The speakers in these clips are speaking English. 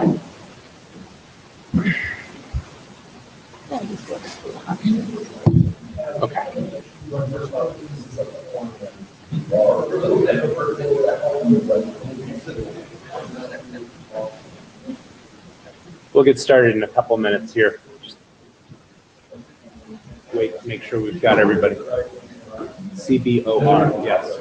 Okay. We'll get started in a couple minutes here. Just wait to make sure we've got everybody. CBOR, yes.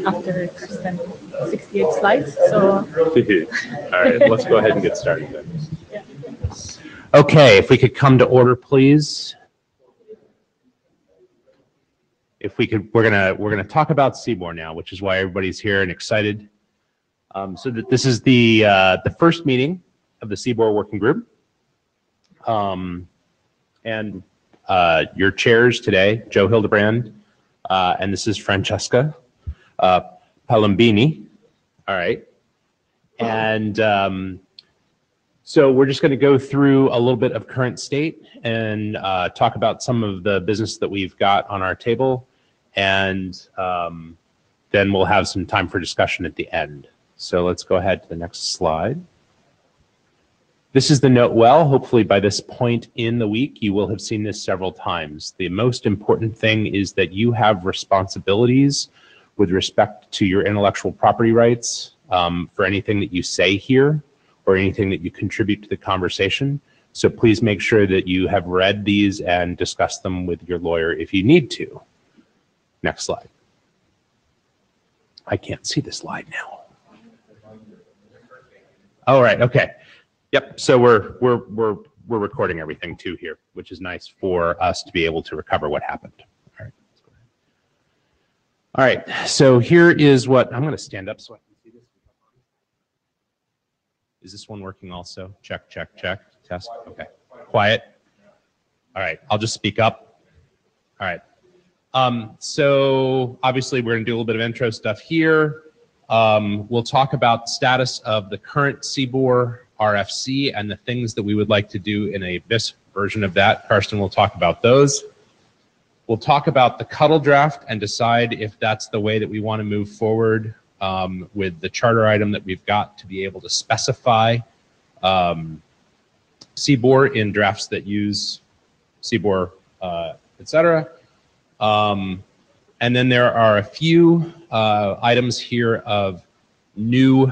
After Kristen, 68 slides. So all right, let's go ahead and get started then. yeah. Okay, if we could come to order, please. If we could, we're gonna talk about CBOR now, which is why everybody's here and excited. So that this is the first meeting of the CBOR working group, and your chairs today, Joe Hildebrand, and this is Francesca Palambini. All right, and so we're just going to go through a little bit of current state and talk about some of the business that we've got on our table, and then we'll have some time for discussion at the end. So let's go ahead to the next slide. This is the note well. Hopefully by this point in the week, you will have seen this several times. The most important thing is that you have responsibilities with respect to your intellectual property rights for anything that you say here or anything that you contribute to the conversation. So please make sure that you have read these and discuss them with your lawyer if you need to. Next slide. I can't see the slide now. All right, okay. Yep, so we're recording everything too here, which is nice for us to be able to recover what happened. All right, let's go ahead. All right, so here is what, I'm gonna stand up so I can see this. Is this one working also? Check, check, check, test, okay. Quiet. All right, I'll just speak up. All right, so obviously we're gonna do a little bit of intro stuff here. We'll talk about the status of the current CBOR RFC and the things that we would like to do in this version of that. Karsten will talk about those. We'll talk about the Cuddle draft and decide if that's the way that we want to move forward with the charter item that we've got to be able to specify CBOR in drafts that use CBOR, etc. And then there are a few items here of new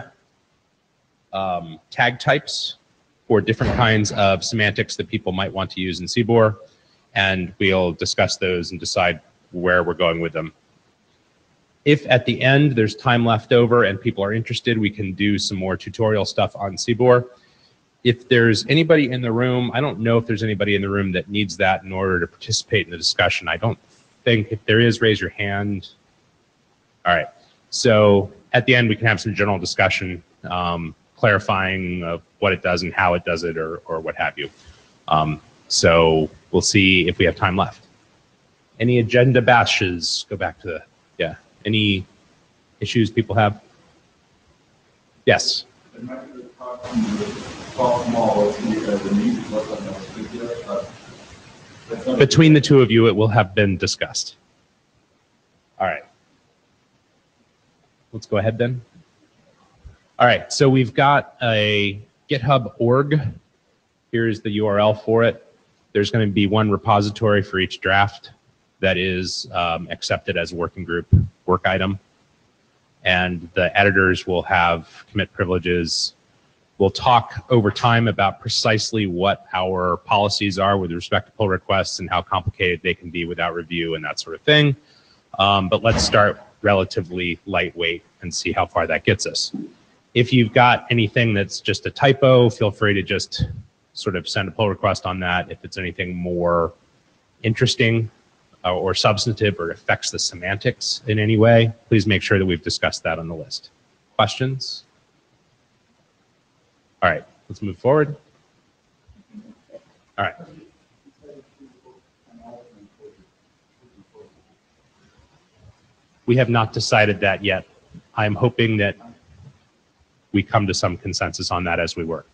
tag types for different kinds of semantics that people might want to use in CBOR, and we'll discuss those and decide where we're going with them. If at the end there's time left over and people are interested, we can do some more tutorial stuff on CBOR. If there's anybody in the room, I don't know if there's anybody in the room that needs that in order to participate in the discussion. I don't think. If there is, raise your hand. All right, so at the end we can have some general discussion, clarifying of what it does and how it does it, or what have you. So we'll see if we have time left. Any agenda bashes? Go back to the, yeah. Any issues people have? Yes. Between the two of you, it will have been discussed. All right. Let's go ahead then. All right, so we've got a GitHub org. Here's the URL for it. There's going to be one repository for each draft that is accepted as a working group work item. and the editors will have commit privileges. We'll talk over time about precisely what our policies are with respect to pull requests and how complicated they can be without review and that sort of thing. But let's start relatively lightweight and see how far that gets us. If you've got anything that's just a typo, feel free to just sort of send a pull request on that. If it's anything more interesting or substantive or affects the semantics in any way, please make sure that we've discussed that on the list. Questions? All right, let's move forward. All right. We have not decided that yet. I'm hoping that we come to some consensus on that as we work.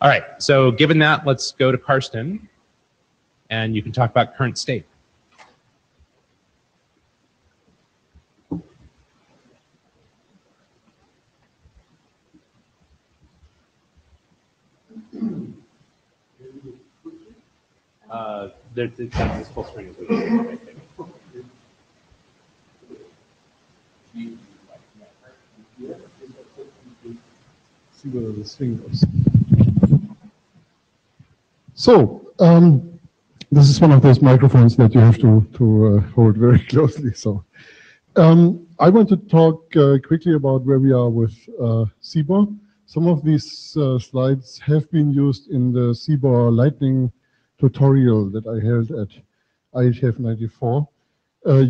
All right, so given that, let's go to Karsten, and you can talk about current state. That's full screen as well. See whether this thing goes. So, this is one of those microphones that you have to hold very closely. So, I want to talk quickly about where we are with CBOR. Some of these slides have been used in the CBOR Lightning tutorial that I held at IETF 94.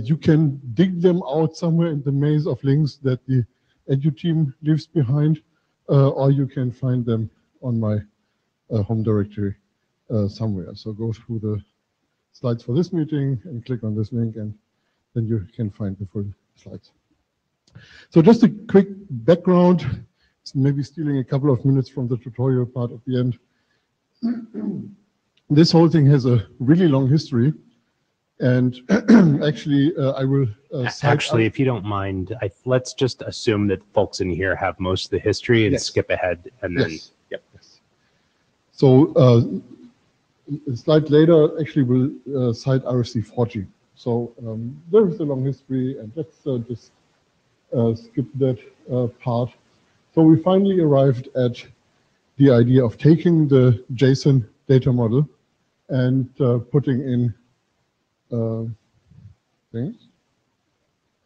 You can dig them out somewhere in the maze of links that the edu team leaves behind, or you can find them on my home directory somewhere. So go through the slides for this meeting and click on this link, and then you can find the full slides. So just a quick background, maybe stealing a couple of minutes from the tutorial part at the end. This whole thing has a really long history, and actually I will actually, if you don't mind, let's just assume that folks in here have most of the history and skip ahead, and then Yes. So a slide later actually will cite RFC 40. So there is a long history, and let's just skip that part. So we finally arrived at the idea of taking the JSON data model and putting in things.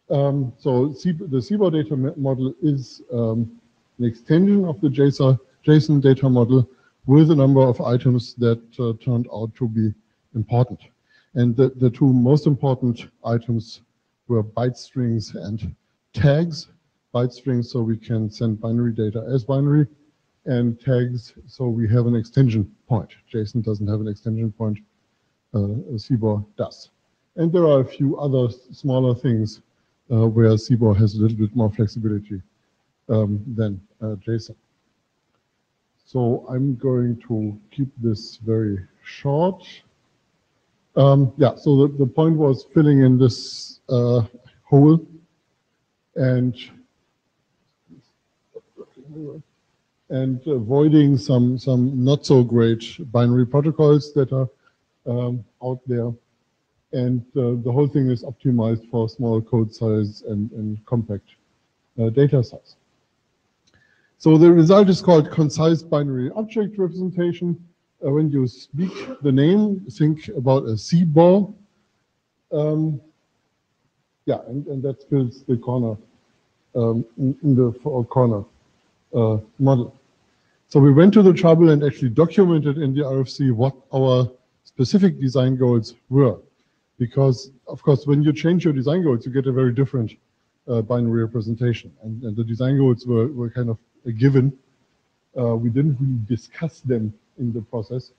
So the CBOR data model is an extension of the JSON data model with a number of items that turned out to be important. And the two most important items were byte strings and tags. Byte strings, so we can send binary data as binary, and tags, so we have an extension point. JSON doesn't have an extension point, CBOR does. And there are a few other smaller things where CBOR has a little bit more flexibility than JSON. So I'm going to keep this very short. Yeah, so the point was filling in this hole and avoiding some not so great binary protocols that are out there. And the whole thing is optimized for small code size and compact data size. So the result is called concise binary object representation. When you speak the name, think about a CBOR. Yeah, and that fills the corner in the corner model. So we went to the trouble and actually documented in the RFC what our specific design goals were. Because, of course, when you change your design goals, you get a very different binary representation. And the design goals were kind of a given. We didn't really discuss them in the process.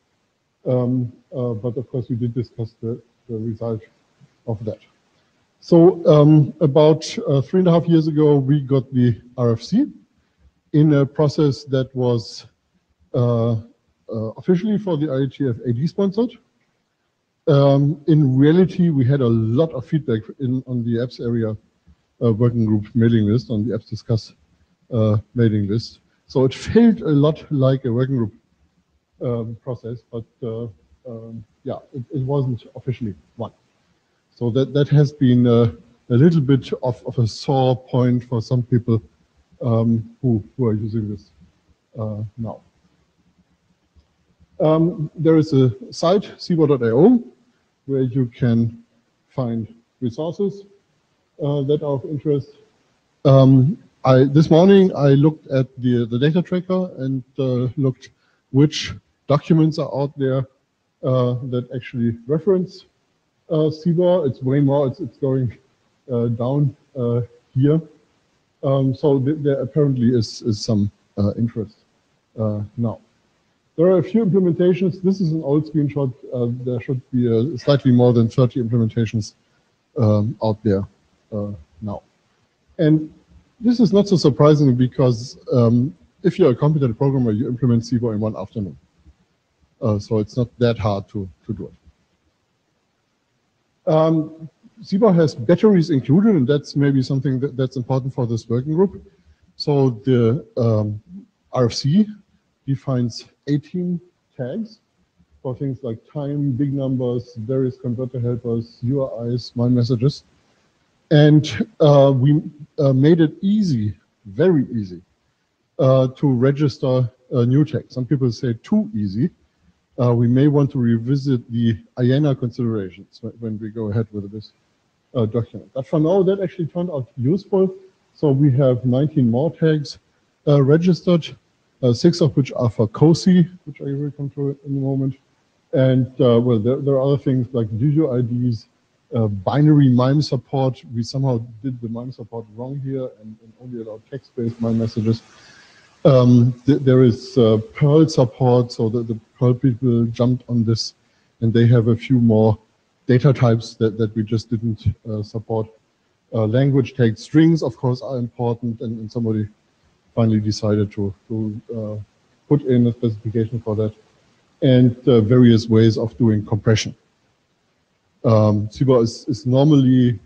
But, of course, we did discuss the result of that. So about 3.5 years ago, we got the RFC in a process that was officially for the IETF AD sponsored. In reality, we had a lot of feedback on the apps area working group mailing list, on the apps discuss mailing list. So it felt a lot like a working group process, but yeah, it wasn't officially one. So that has been little bit of a sore point for some people who are using this now. There is a site, CBOR.io, where you can find resources that are of interest. This morning I looked at the data tracker and looked which documents are out there that actually reference CBOR. It's way more, it's going down here. So there apparently is some interest now. There are a few implementations. This is an old screenshot. There should be slightly more than 30 implementations out there now. And this is not so surprising because if you're a competent programmer, you implement CBOR in one afternoon. So it's not that hard to do it. CBOR has batteries included, and that's maybe something that's important for this working group. So the RFC defines 18 tags for things like time, big numbers, various converter helpers, URIs, my messages. And we made it easy, very easy, to register a new tag. Some people say too easy. We may want to revisit the IANA considerations when we go ahead with this document. But for now, that actually turned out useful. So we have 19 more tags registered, 6 of which are for COSI, which I will come to in a moment. And well, there are other things like UUIDs, binary MIME support. We somehow did the MIME support wrong here and only allowed text-based MIME messages. There is Perl support, so the Perl people jumped on this, and they have a few more data types that we just didn't support. Language tags, strings, of course, are important, and somebody finally decided to put in a specification for that, and various ways of doing compression. CBOR is normally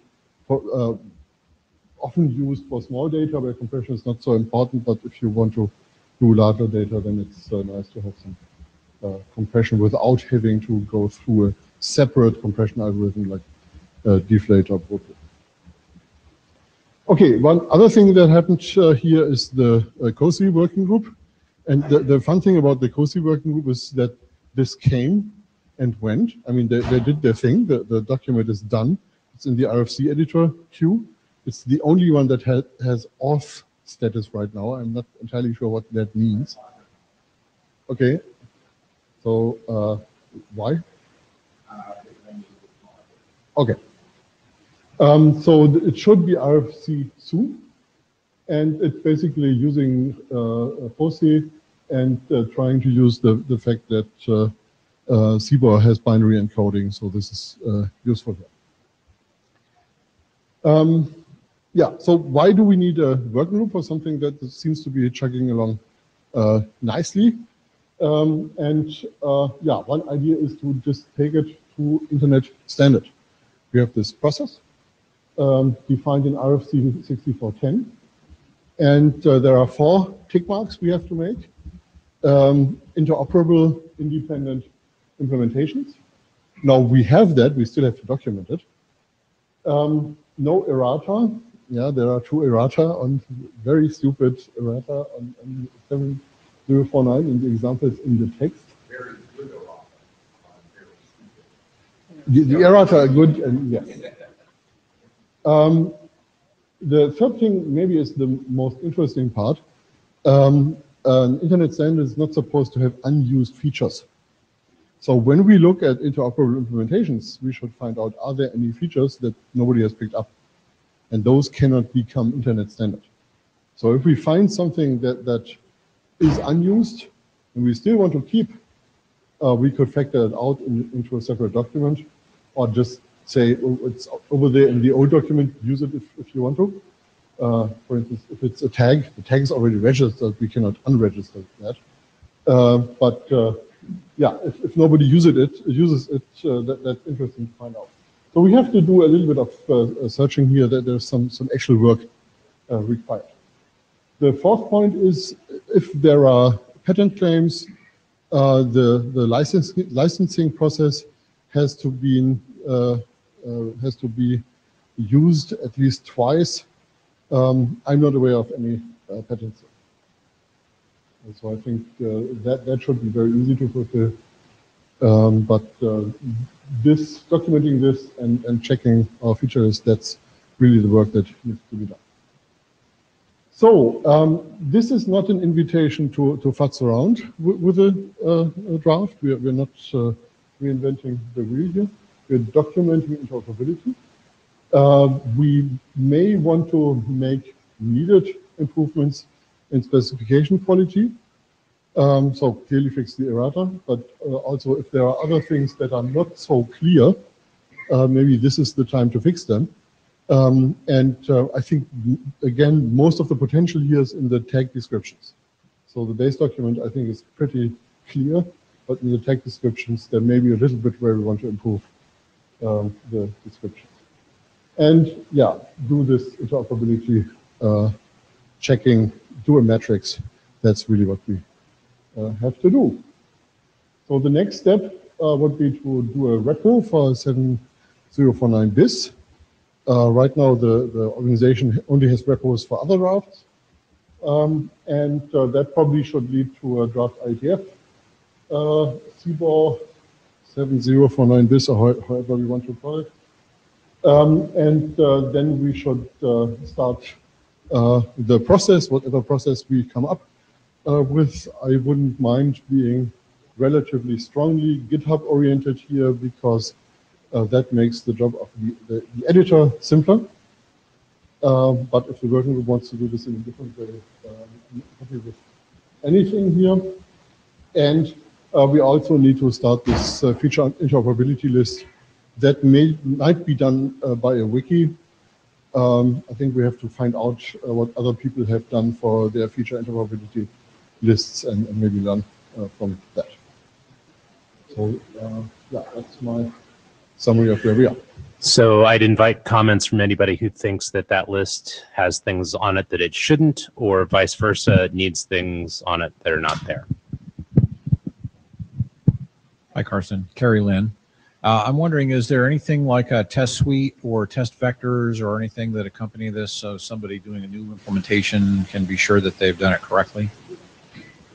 often used for small data where compression is not so important, but if you want to do larger data, then it's nice to have some compression without having to go through a separate compression algorithm like deflate or Broadway. Okay, one other thing that happened here is the COSI working group. And the fun thing about the COSI working group is that this came and went. I mean, they did their thing. The document is done. It's in the RFC editor queue. It's the only one that has auth status right now. I'm not entirely sure what that means. Okay. So why? Okay. So it should be RFC soon. And it's basically using FOSI and trying to use the fact that CBOR has binary encoding, so this is useful here. Yeah, so why do we need a working group for something that seems to be chugging along nicely? Yeah, one idea is to just take it to internet standard. We have this process defined in RFC 6410. And there are 4 tick marks we have to make. Interoperable, independent implementations. Now we have that, we still have to document it. No errata. Yeah, there are 2 errata on very stupid errata on 7049 in the examples in the text. Very good errata. The errata are good, and yes. The third thing maybe is the most interesting part. An internet standard is not supposed to have unused features. So when we look at interoperable implementations, we should find out, are there any features that nobody has picked up? And those cannot become internet standard. So if we find something that is unused and we still want to keep, we could factor it out into a separate document, or just say, oh, it's over there in the old document, use it if you want to. For instance, if it's a tag, the tag is already registered, we cannot unregister that. Yeah, if nobody uses it, that's interesting to find out. So we have to do a little bit of searching here, that there's some actual work required. The fourth point is, if there are patent claims, the licensing process has to be used at least twice. I'm not aware of any patents. And so I think that should be very easy to fulfill. But this documenting this and checking our feature list, that's really the work that needs to be done. So this is not an invitation to futz around with a draft. We're not reinventing the wheel here. We're documenting interoperability. We may want to make needed improvements in specification quality. So clearly fix the errata, but also if there are other things that are not so clear, maybe this is the time to fix them. And I think, again, most of the potential here is in the tag descriptions. So the base document, I think, is pretty clear, but in the tag descriptions, there may be a little bit where we want to improve the descriptions. And yeah, do this interoperability checking, do a metrics. That's really what we have to do. So the next step would be to do a repo for 7049 bis. Right now, the organization only has repos for other drafts. And that probably should lead to a draft IETF, CBOR 7049 bis, or however we want to call it. And then we should start the process, whatever process we come up with. I wouldn't mind being relatively strongly GitHub oriented here, because that makes the job of the editor simpler. But if the working group wants to do this in a different way, I'm happy with anything here. And we also need to start this feature interoperability list that might be done by a wiki. I think we have to find out what other people have done for their feature interoperability lists and maybe learn from that. So yeah, that's my summary of where we are. So I'd invite comments from anybody who thinks that that list has things on it that it shouldn't, or vice versa, needs things on it that are not there. Hi, Carson. Carrie Lynn. I'm wondering, is there anything like a test suite or test vectors or anything that accompany this, so somebody doing a new implementation can be sure that they've done it correctly?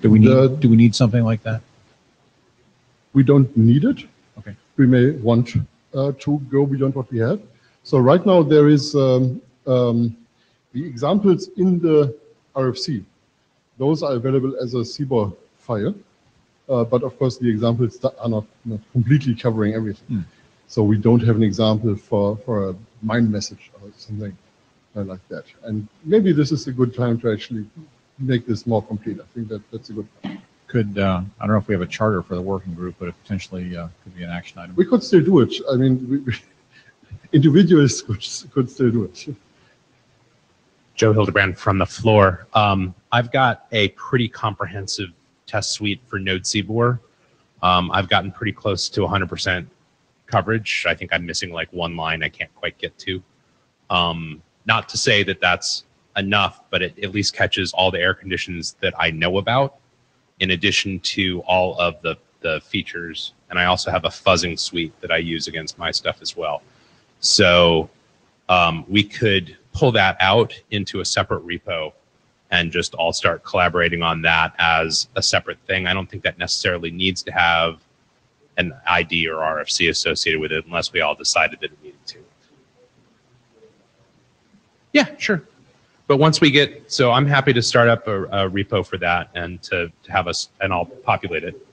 Do we need something like that? We don't need it. Okay. We may want to go beyond what we have. So right now there is the examples in the RFC. Those are available as a CBOR file. But of course, the examples are not completely covering everything. So we don't have an example for a mind message or something like that. And maybe this is a good time to actually make this more complete. I think that's a good time. Could, I don't know if we have a charter for the working group, but it potentially could be an action item. We could still do it. I mean, individuals could still do it. Joe Hildebrand from the floor. I've got a pretty comprehensive test suite for Node CBOR. I've gotten pretty close to 100% coverage. I think I'm missing like one line I can't quite get to. Not to say that that's enough, but it at least catches all the error conditions that I know about, in addition to all of the features. And I also have a fuzzing suite that I use against my stuff as well. So we could pull that out into a separate repo and just all start collaborating on that as a separate thing. I don't think that necessarily needs to have an ID or RFC associated with it unless we all decided that it needed to. Yeah, sure. But once we get, so I'm happy to start up a repo for that and to have us, and I'll populate it.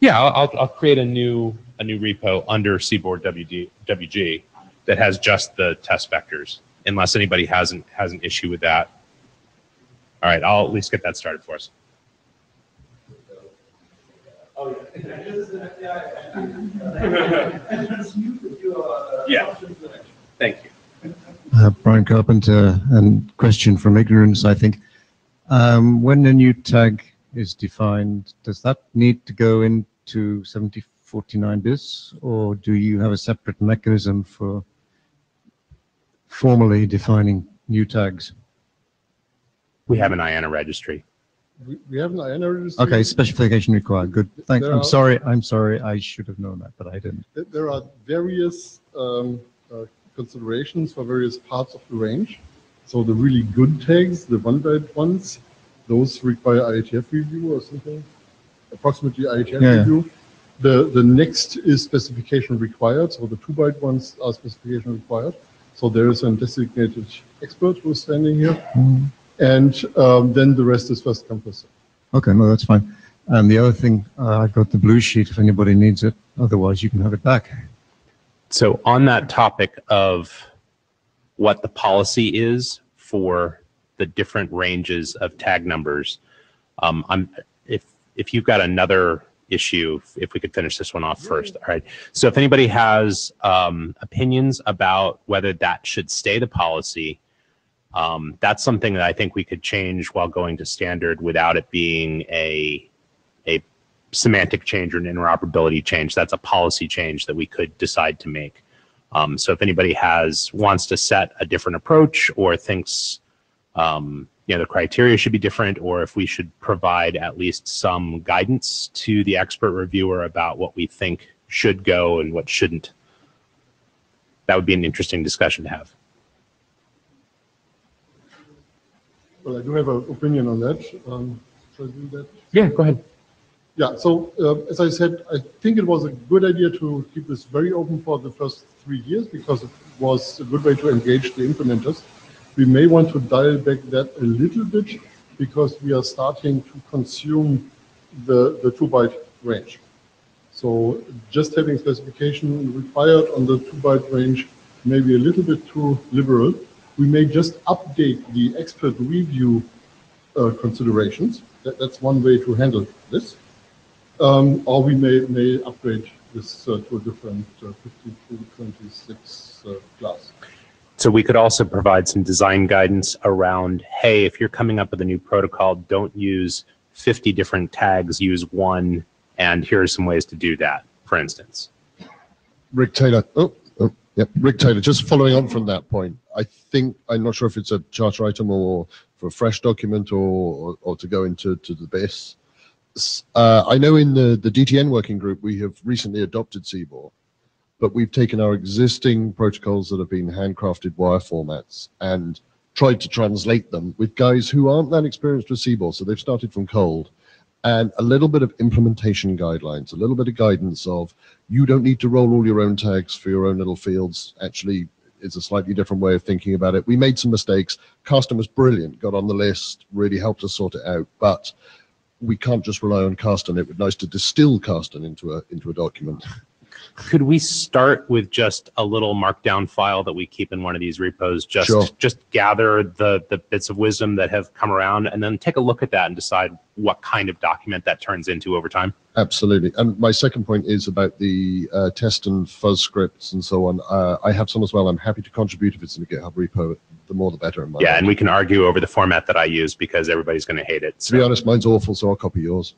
Yeah, I'll create a new repo under CBOR WG that has just the test vectors, unless anybody has an issue with that. All right, I'll at least get that started for us. Yeah. Thank you. Brian Carpenter, and question from ignorance, I think. When a new tag is defined, does that need to go into 7049 bis, or do you have a separate mechanism for formally defining new tags? We have an IANA registry. We have an INR registry. Okay, specification required. Good. Thanks. There I'm are- sorry. I'm sorry. I should have known that, but I didn't. There are various considerations for various parts of the range. So the really good tags, the 1-byte ones, those require IETF review or something, approximately IETF Yeah. review. The next is specification required, so the 2-byte ones are specification required. So there is a designated expert who's standing here, and then the rest is first come, first served. Okay, no, that's fine. And the other thing, I've got the blue sheet if anybody needs it. Otherwise, you can have it back. So on that topic of what the policy is for the different ranges of tag numbers, if you've got another issue, if we could finish this one off first. All right. So if anybody has opinions about whether that should stay the policy, that's something that I think we could change while going to standard without it being a semantic change or an interoperability change. That's a policy change that we could decide to make. So if anybody wants to set a different approach or thinks the criteria should be different, or if we should provide at least some guidance to the expert reviewer about what we think should go and what shouldn't, that would be an interesting discussion to have. Well, I do have an opinion on that. Should I do that? Yeah, go ahead. Yeah, so as I said, I think it was a good idea to keep this very open for the first 3 years because it was a good way to engage the implementers. We may want to dial back that a little bit because we are starting to consume the 2-byte range. So just having specification required on the 2-byte range may be a little bit too liberal. We may just update the expert review considerations. That's one way to handle this. Or we may upgrade this to a different 5226 class. So we could also provide some design guidance around, hey, if you're coming up with a new protocol, don't use 50 different tags, use one, and here are some ways to do that, for instance. Rick Taylor. Yep. Rick Taylor, just following on from that point, I'm not sure if it's a charter item or for a fresh document or to go into the BIS. I know in the DTN working group, we have recently adopted CBOR, but we've taken our existing protocols that have been handcrafted wire formats and tried to translate them with guys who aren't that experienced with CBOR, so they've started from cold. And a little bit of implementation guidelines, a little bit of guidance of you don't need to roll all your own tags for your own little fields. Actually, it's a slightly different way of thinking about it. We made some mistakes. Carsten was brilliant, got on the list, really helped us sort it out. But we can't just rely on Carsten. It would be nice to distill Carsten into a document. Could we start with just a little markdown file that we keep in one of these repos, just gather the bits of wisdom that have come around and then take a look at that and decide what kind of document that turns into over time? Absolutely. And my second point is about the test and fuzz scripts and so on. I have some as well. I'm happy to contribute if it's in a GitHub repo. The more the better. In my and we can argue over the format that I use because everybody's going to hate it. So. To be honest, mine's awful, so I'll copy yours.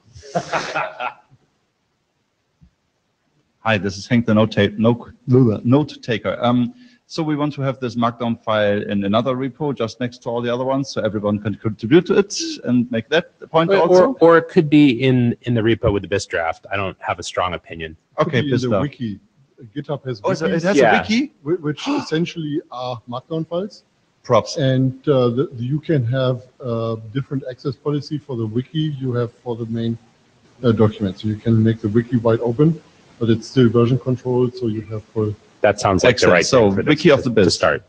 Hi, this is Hank, the note taker. So we want to have this markdown file in another repo just next to all the other ones, so everyone can contribute to it and make that the point also. Or it could be in the repo with the BIS draft. I don't have a strong opinion. Okay, BIS draft. Wiki. GitHub has wikis, so it has a wiki? Which essentially are markdown files. Props. And you can have different access policy for the wiki you have for the main document. So you can make the wiki wide open, but it's still version controlled, so you have full. That sounds like the right thing for wiki of the BIS to start.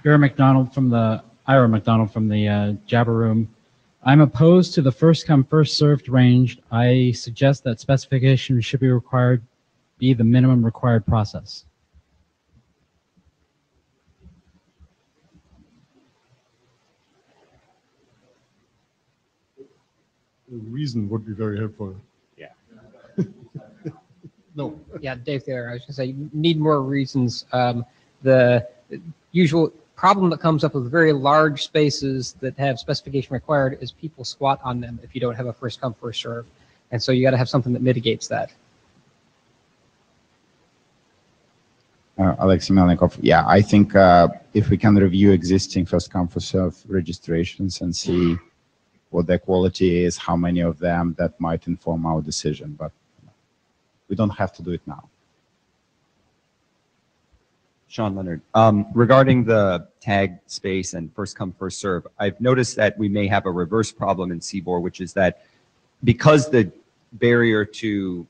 Ira McDonald from the Jabber Room. I'm opposed to the first come, first served range. I suggest that specification should be required, be the minimum required process. The reason would be very helpful. Yeah. No. Yeah, Dave there. I was going to say, you need more reasons. The usual problem that comes up with very large spaces that have specification required is people squat on them if you don't have a first come, first serve. And so you got to have something that mitigates that. Alexei Melnikov. Yeah, I think if we can review existing first come first serve registrations and see what their quality is, how many of them, that might inform our decision. But we don't have to do it now. Sean Leonard. Regarding the tag space and first come first serve, I've noticed that we may have a reverse problem in CBOR, which is that because the barrier to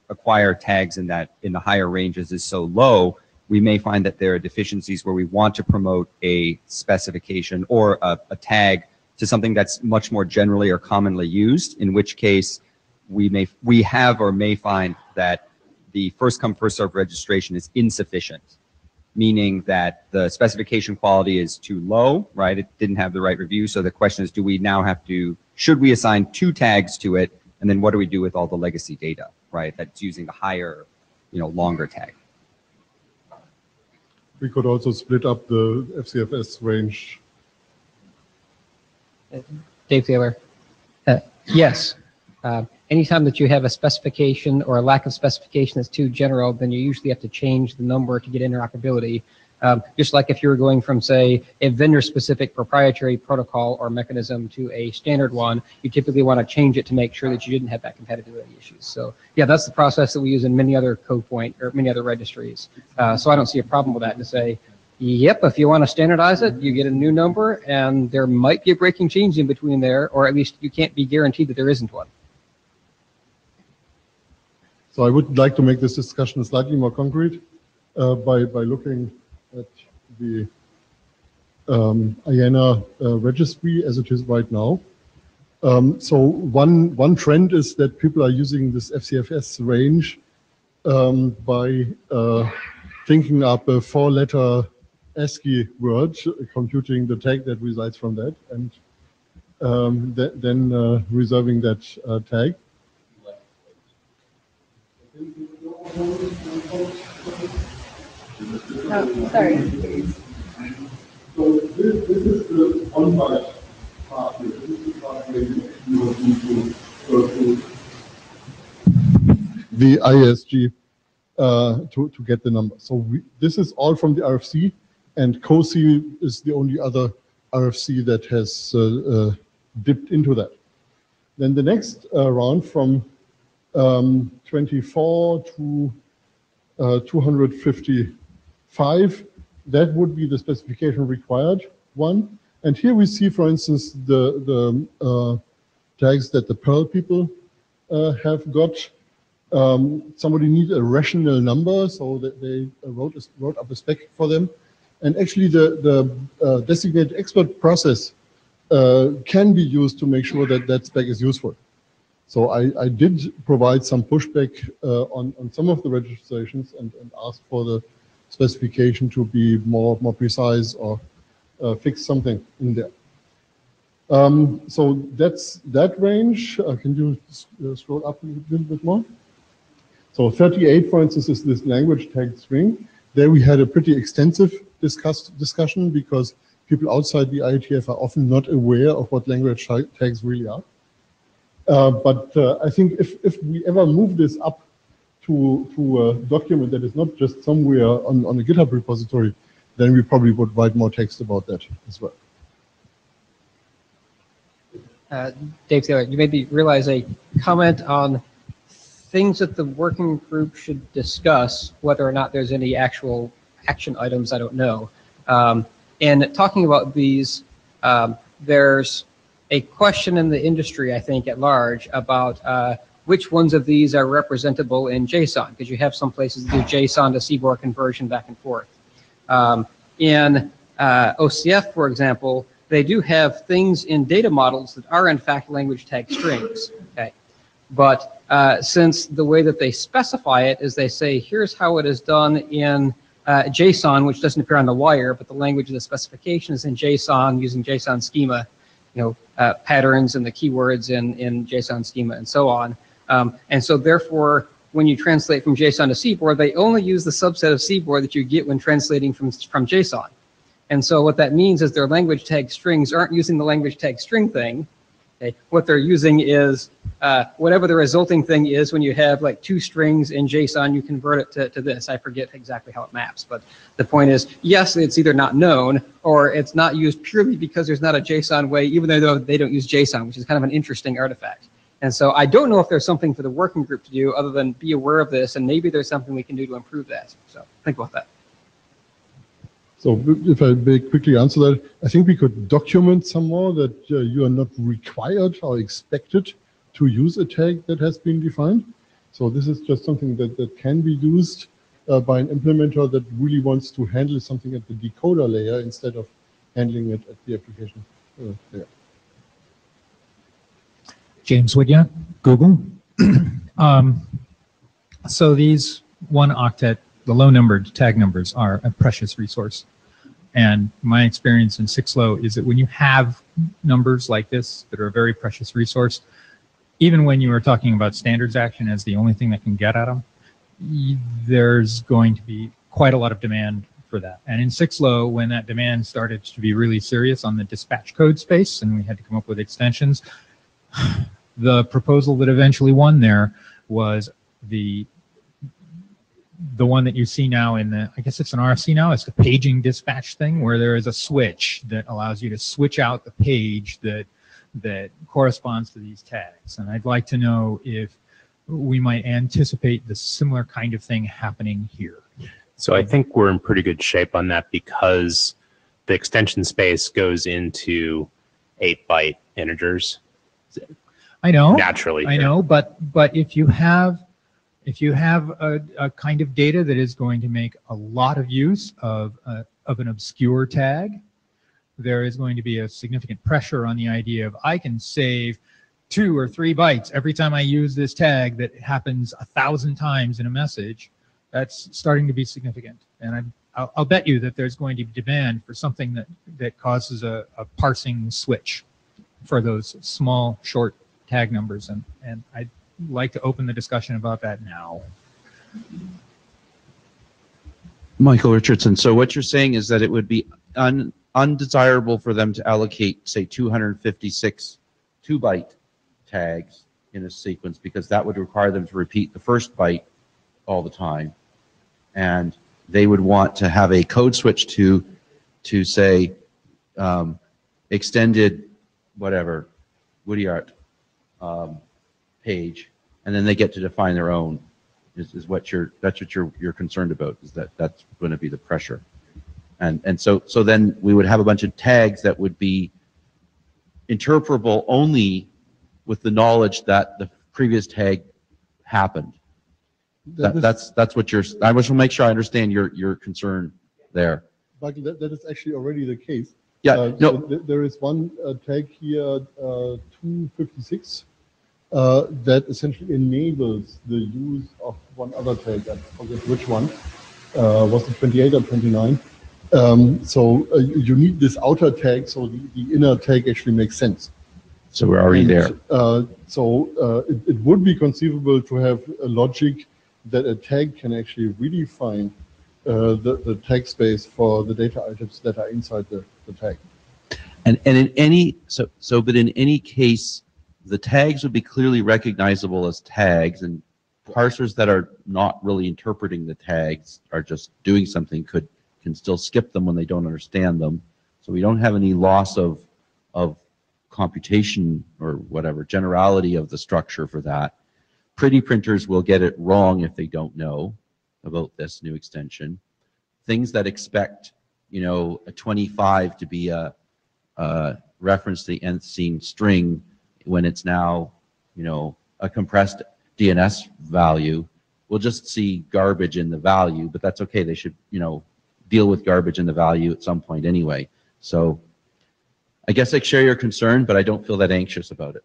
acquire tags in the higher ranges is so low, we may find that there are deficiencies where we want to promote a specification or a tag to something that's much more generally or commonly used, in which case we have or may find that the first come first serve registration is insufficient, meaning that the specification quality is too low, right? It didn't have the right review. So the question is, do we now have to, should we assign 2 tags to it? And then what do we do with all the legacy data, right? That's using the higher, longer tag. We could also split up the FCFS range. Dave Taylor. Yes. Anytime that you have a specification or a lack of specification that's too general, then you usually have to change the number to get interoperability. Just like if you were going from, say, a vendor-specific proprietary protocol or mechanism to a standard one, you typically want to change it to make sure that you didn't have that compatibility issues. So yeah, that's the process that we use in many other code point or many other registries. So I don't see a problem with that to say, yep, if you want to standardize it, you get a new number, and there might be a breaking change in between there, or at least you can't be guaranteed that there isn't one. So I would like to make this discussion slightly more concrete by looking at the IANA registry as it is right now. So one trend is that people are using this FCFS range by thinking up a 4-letter ASCII word, computing the tag that resides from that, and then reserving that tag. Oh, sorry. So this is the on-byte part here. This is the part where you need to the ISG to get the number. So this is all from the RFC, and COSI is the only other RFC that has dipped into that. Then the next round from 24 to 255, that would be the specification required one. And here we see, for instance, the tags that the Perl people have got. Somebody needs a rational number, so that they wrote up a spec for them. And actually the designated expert process can be used to make sure that that spec is useful. So I did provide some pushback on some of the registrations and asked for the specification to be more precise or fix something in there. So that's that range. Can you scroll up a little bit more? So 38, for instance, is this language tag string. There we had a pretty extensive discussion because people outside the IETF are often not aware of what language tags really are. But I think if we ever move this up to a document that is not just somewhere on a GitHub repository, then we probably would write more text about that as well. Dave Taylor, you made me realize a comment on things that the working group should discuss, whether or not there's any actual action items, I don't know. And talking about these, there's a question in the industry, I think, at large about which ones of these are representable in JSON, because you have some places that do JSON to CBOR conversion back and forth. In OCF, for example, they do have things in data models that are in fact language tag strings. Okay, but since the way that they specify it is they say, here's how it is done in JSON, which doesn't appear on the wire, but the language of the specification is in JSON using JSON schema, patterns and the keywords in JSON schema and so on. And so therefore, when you translate from JSON to CBOR, they only use the subset of CBOR that you get when translating from JSON. And so what that means is their language tag strings aren't using the language tag string thing. Okay? What they're using is whatever the resulting thing is when you have like two strings in JSON, you convert it to this. I forget exactly how it maps, but the point is, yes, it's either not known or it's not used purely because there's not a JSON way, even though they don't use JSON, which is kind of an interesting artifact. And so I don't know if there's something for the working group to do other than be aware of this, and maybe there's something we can do to improve that. So think about that. So if I may quickly answer that, I think we could document some more that you are not required or expected to use a tag that has been defined. So this is just something that can be used by an implementer that really wants to handle something at the decoder layer instead of handling it at the application layer. James Woodya, Google. So these 1 octet, the low-numbered tag numbers are a precious resource. And my experience in 6low is that when you have numbers like this that are a very precious resource, even when you are talking about standards action as the only thing that can get at them, there's going to be quite a lot of demand for that. And in 6low, when that demand started to be really serious on the dispatch code space, and we had to come up with extensions, the proposal that eventually won there was the one that you see now in the, I guess it's an RFC now, it's the paging dispatch thing, where there is a switch that allows you to switch out the page that corresponds to these tags. And I'd like to know if we might anticipate the similar kind of thing happening here. So I think we're in pretty good shape on that because the extension space goes into 8-byte integers. I know. Naturally. I know, but if you have a kind of data that is going to make a lot of use of an obscure tag, there is going to be a significant pressure on the idea of I can save 2 or 3 bytes every time I use this tag that happens 1,000 times in a message. That's starting to be significant. And I'll bet you that there's going to be demand for something that causes a parsing switch for those small, short tag numbers. And I'd like to open the discussion about that now. Michael Richardson, so what you're saying is that it would be undesirable for them to allocate, say, 256 2-byte tags in a sequence because that would require them to repeat the first byte all the time. And they would want to have a code switch to say, extended, whatever, Woodyard page, and then they get to define their own. That's what you're concerned about, is that's going to be the pressure. And so then we would have a bunch of tags that would be interpretable only with the knowledge that the previous tag happened. That's what you're. I just want to make sure I understand your concern there. Michael, that is actually already the case. Yeah. No. So there is one tag here, 256, that essentially enables the use of one other tag. I forget which one. Was it 28 or 29? So you need this outer tag, so the inner tag actually makes sense. So we're already there. It would be conceivable to have a logic that a tag can actually redefine the tag space for the data items that are inside the tag. And in any but in any case, the tags would be clearly recognizable as tags, and parsers that are not really interpreting the tags, are just doing something, can still skip them when they don't understand them. So we don't have any loss of computation or whatever, generality of the structure for that. Pretty printers will get it wrong if they don't know about this new extension. Things that expect, a 25 to be a reference to the nth scene string when it's now, a compressed DNS value, will just see garbage in the value, but that's okay. They should, deal with garbage in the value at some point anyway. So I guess I share your concern, but I don't feel that anxious about it.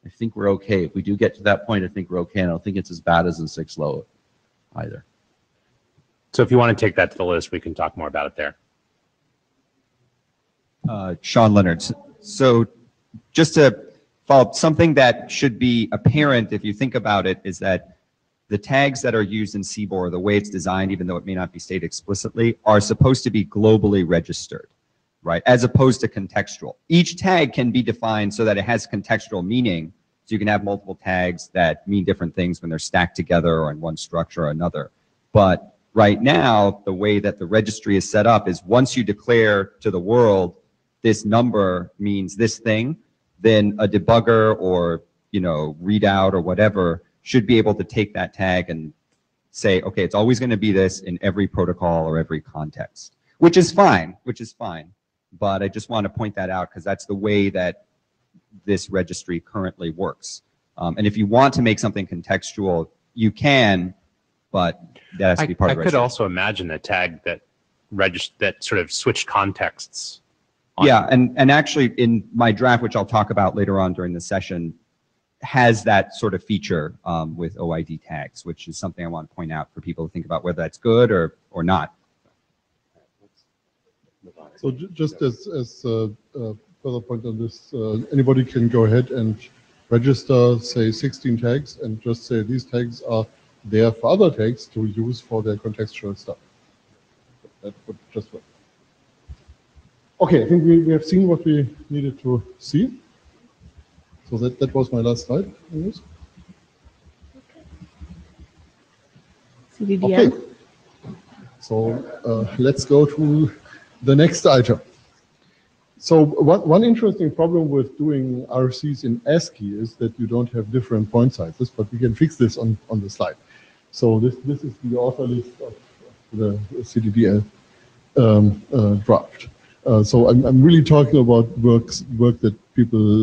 I think we're okay. If we do get to that point, I think we're okay. And I don't think it's as bad as in 6low either. So if you want to take that to the list, we can talk more about it there. Sean Leonard. So just to follow up, something that should be apparent if you think about it is that the tags that are used in CBOR, the way it's designed, even though it may not be stated explicitly, are supposed to be globally registered. right? As opposed to contextual. Each tag can be defined so that it has contextual meaning. So you can have multiple tags that mean different things when they're stacked together or in one structure or another. But right now, the way that the registry is set up is once you declare to the world this number means this thing, then a debugger or readout or whatever should be able to take that tag and say, okay, it's always going to be this in every protocol or every context, which is fine. But I just want to point that out because that's the way that this registry currently works. And if you want to make something contextual, you can, but that has to be part of the registry. I could also imagine a tag that sort of switched contexts. Yeah, and actually in my draft, which I'll talk about later on during the session, has that sort of feature with OID tags, which is something I want to point out for people to think about whether that's good or not. So just as a further point on this, anybody can go ahead and register, say, 16 tags and just say these tags are there for other tags to use for their contextual stuff. That would just work. Okay, I think we have seen what we needed to see. So that was my last slide. CDDL. Okay. So let's go to the next item. So one interesting problem with doing RFCs in ASCII is that you don't have different point sizes, but we can fix this on the slide. So this is the author list of the CDDL draft. So I'm really talking about work that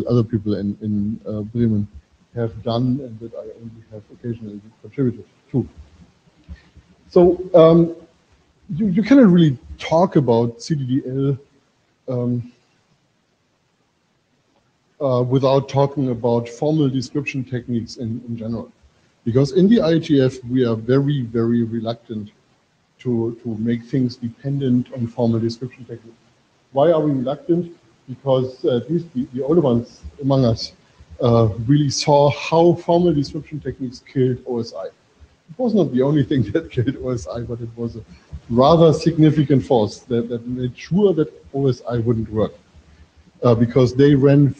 other people in Bremen have done and that I only have occasionally contributed to. So you cannot really talk about CDDL without talking about formal description techniques in general. Because in the IETF, we are very, very reluctant to make things dependent on formal description techniques. Why are we reluctant? Because at least the older ones among us really saw how formal description techniques killed OSI. It was not the only thing that killed OSI, but it was a rather significant force that made sure that OSI wouldn't work. Because they ran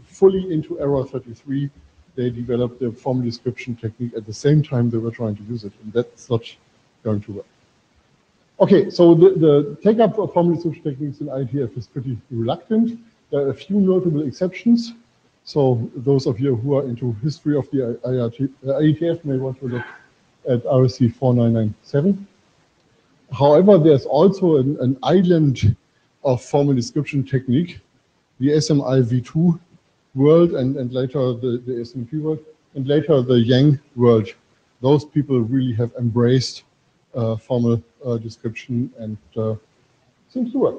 fully into error 33. They developed a formal description technique at the same time they were trying to use it, and that's not going to work. Okay, so the take-up of formal description techniques in IETF is pretty reluctant. There are a few notable exceptions. So those of you who are into history of the IETF may want to look at RFC 4997. However, there's also an island of formal description technique, the SMI v2 world, and later the SMP world, and later the Yang world. Those people really have embraced formal description and seems to work.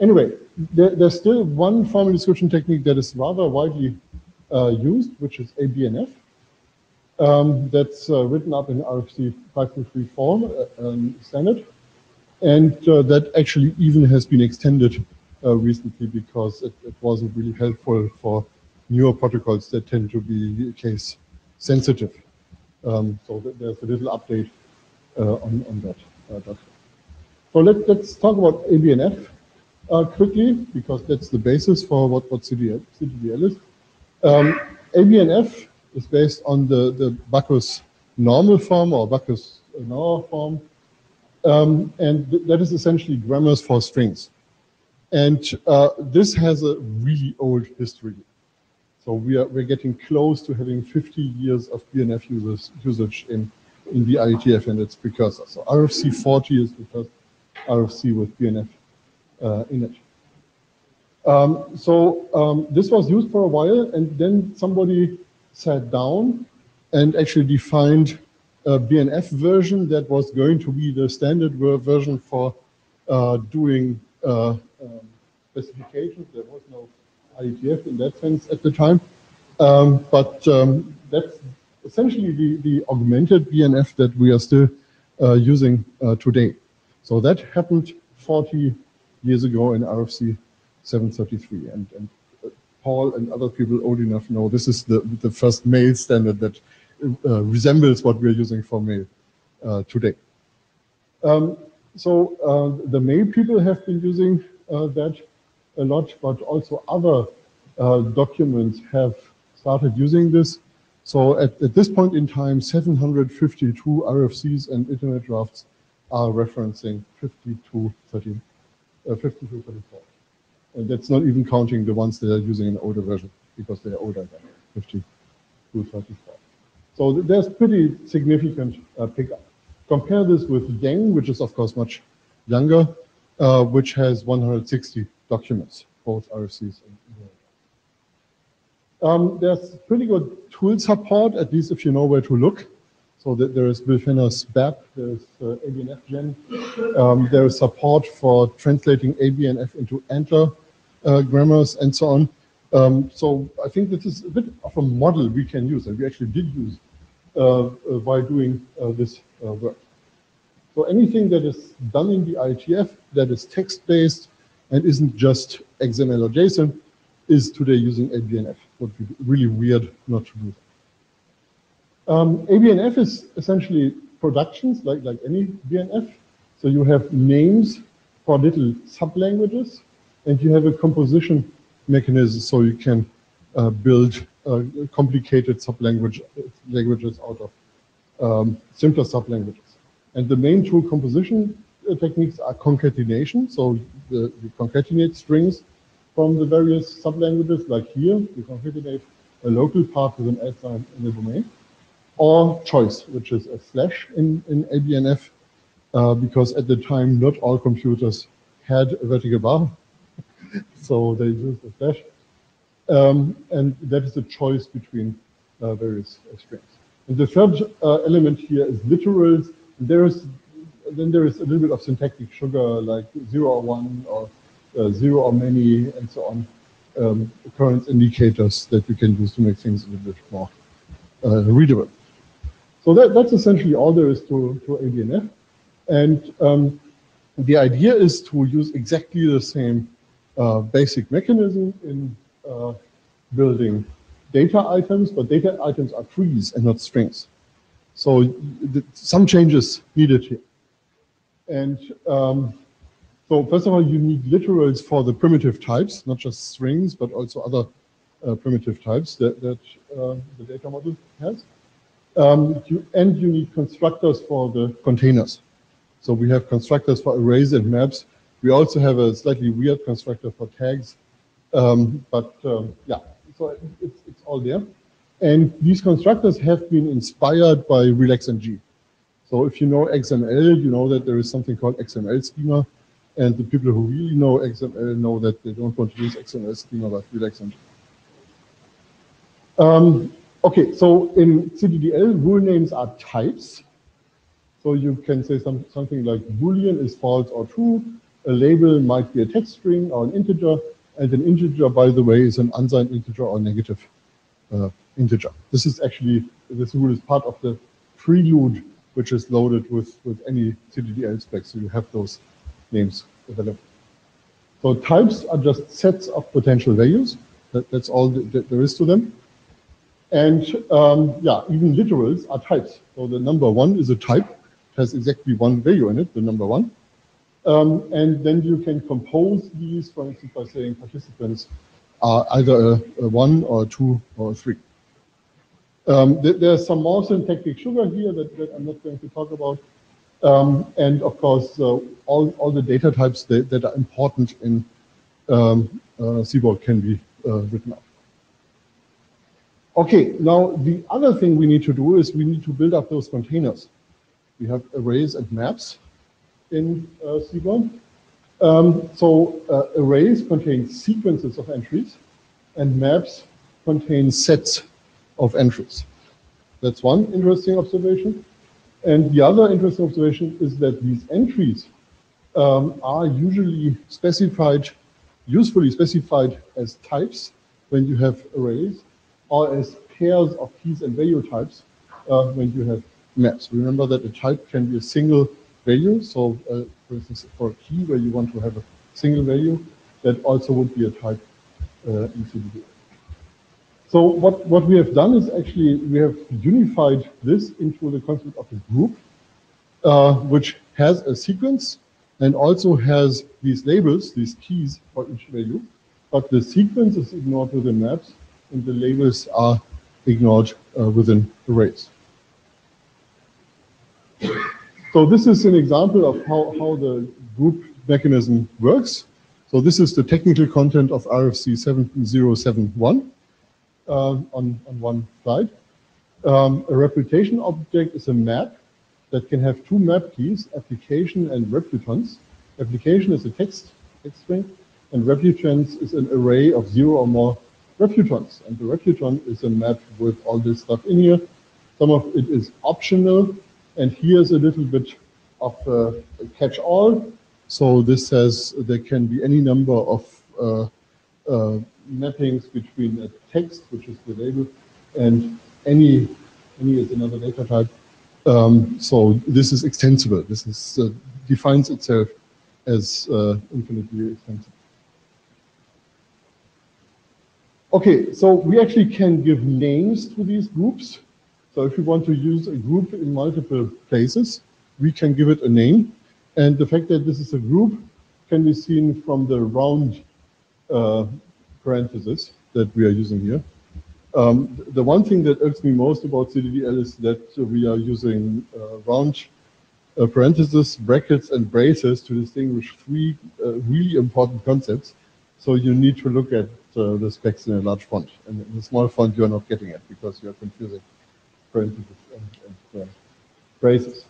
Anyway, there's still one formal description technique that is rather widely used, which is ABNF. That's written up in RFC 523 form, standard. And that actually even has been extended recently because it wasn't really helpful for newer protocols that tend to be case sensitive. So there's a little update on that. So let's talk about ABNF quickly, because that's the basis for what CDDL is. ABNF is based on the Bacchus normal form or Bacchus Nauer form, and that is essentially grammars for strings. And this has a really old history. So we're getting close to having 50 years of BNF usage in the IETF and its precursor. So RFC 40 is the first RFC with BNF in it. This was used for a while, and then somebody sat down and actually defined a BNF version that was going to be the standard version for doing specifications. There was no IETF in that sense at the time, but that's essentially the augmented BNF that we are still using today. So that happened 40 years ago in RFC 733, and Paul and other people old enough know this is the first mail standard that resembles what we're using for mail today. The mail people have been using that a lot, but also other documents have started using this. So at this point in time, 752 RFCs and internet drafts are referencing 5234. And that's not even counting the ones that are using an older version, because they are older than 5234. So there's pretty significant pickup. Compare this with Yang, which is of course much younger, which has 160 documents, both RFCs and internet. There's pretty good tool support, at least if you know where to look. So that there is Bill Fenner's BAP, there's ABNF Gen. There is support for translating ABNF into ANTLR grammars and so on. So I think this is a bit of a model we can use, and we actually did use while doing this work. So anything that is done in the IETF that is text-based and isn't just XML or JSON is today using ABNF. It would be really weird not to do that. ABNF is essentially productions, like any BNF. So you have names for little sub-languages, and you have a composition mechanism so you can build complicated languages out of simpler sub-languages. And the main two composition techniques are concatenation. So you concatenate strings from the various sub-languages, like here, you concatenate a local part with an else sign in the domain. Or choice, which is a slash in ABNF, because at the time not all computers had a vertical bar, so they used a slash. And that is a choice between various strings. And the third element here is literals. Then there is a little bit of syntactic sugar, like 0 or 1, or 0 or many, and so on. Occurrence indicators that we can use to make things a little bit more readable. So that's essentially all there is to ABNF. And the idea is to use exactly the same basic mechanism in building data items, but data items are trees and not strings. So some changes needed here. And so first of all, you need literals for the primitive types, not just strings, but also other primitive types that the data model has. And you need constructors for the containers. So we have constructors for arrays and maps. We also have a slightly weird constructor for tags. Yeah, so it's all there. And these constructors have been inspired by RelaxNG. So if you know XML, you know that there is something called XML schema. And the people who really know XML know that they don't want to use XML schema, but RelaxNG. Okay, so in CDDL, rule names are types. So you can say something like Boolean is false or true. A label might be a text string or an integer. And an integer, by the way, is an unsigned integer or negative integer. This rule is part of the prelude, which is loaded with any CDDL spec. So you have those names available. So types are just sets of potential values. That's all that there is to them. And yeah, even literals are types. So the number 1 is a type, has exactly one value in it, the number 1. And then you can compose these, for instance, by saying participants are either a 1 or a 2 or a 3. There's some more syntactic sugar here that I'm not going to talk about. And of course, all the data types that are important in CBOR can be written out. Okay, now the other thing we need to do is we need to build up those containers. We have arrays and maps in CBOR. Arrays contain sequences of entries, and maps contain sets of entries. That's one interesting observation. And the other interesting observation is that these entries are usually specified, usefully specified as types when you have arrays, or as pairs of keys and value types when you have maps. Remember that a type can be a single value. So for instance, for a key where you want to have a single value, that also would be a type in CDDL. So what we have done is actually we have unified this into the concept of a group, which has a sequence and also has these labels, these keys for each value, but the sequence is ignored within maps, and the labels are ignored within arrays. So this is an example of how the group mechanism works. So this is the technical content of RFC 7071 on one slide. A reputation object is a map that can have two map keys, application and reputants. Application is a text string, and reputants is an array of 0 or more reputants. And the reputant is a map with all this stuff in here. Some of it is optional, and here's a little bit of a catch-all. So this says there can be any number of mappings between a text, which is the label, and any is another data type. So this is extensible. This is defines itself as infinitely extensible. Okay, so we actually can give names to these groups. So if we want to use a group in multiple places, we can give it a name. And the fact that this is a group can be seen from the round parentheses that we are using here. The one thing that irks me most about CDDL is that we are using round parentheses, brackets, and braces to distinguish three really important concepts. So you need to look at the specs in a large font. And in a small font, you are not getting it because you are confusing parentheses and braces.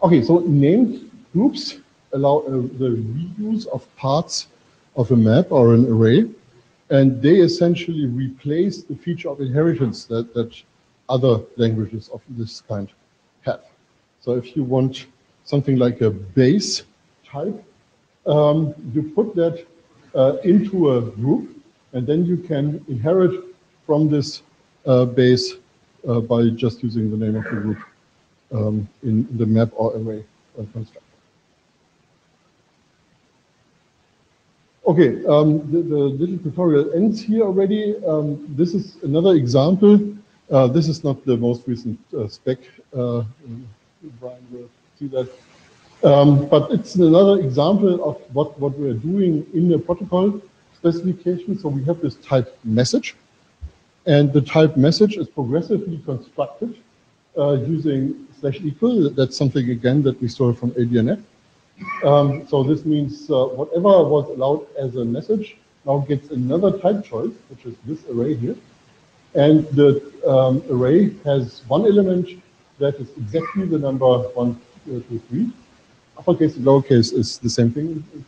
Okay, so named groups allow the reuse of parts of a map or an array, and they essentially replace the feature of inheritance that other languages of this kind have. So if you want something like a base type, you put that into a group, and then you can inherit from this base by just using the name of the group in the map or array constructor. Okay, the little tutorial ends here already. This is another example. This is not the most recent spec. Brian will see that. But it's another example of what we're doing in the protocol specification. So we have this type message, and the type message is progressively constructed using /equal. That's something, again, that we stole from ADNF. So this means whatever was allowed as a message now gets another type choice, which is this array here. And the array has one element that is exactly the number 1, 2, 3. Uppercase and lowercase is the same thing in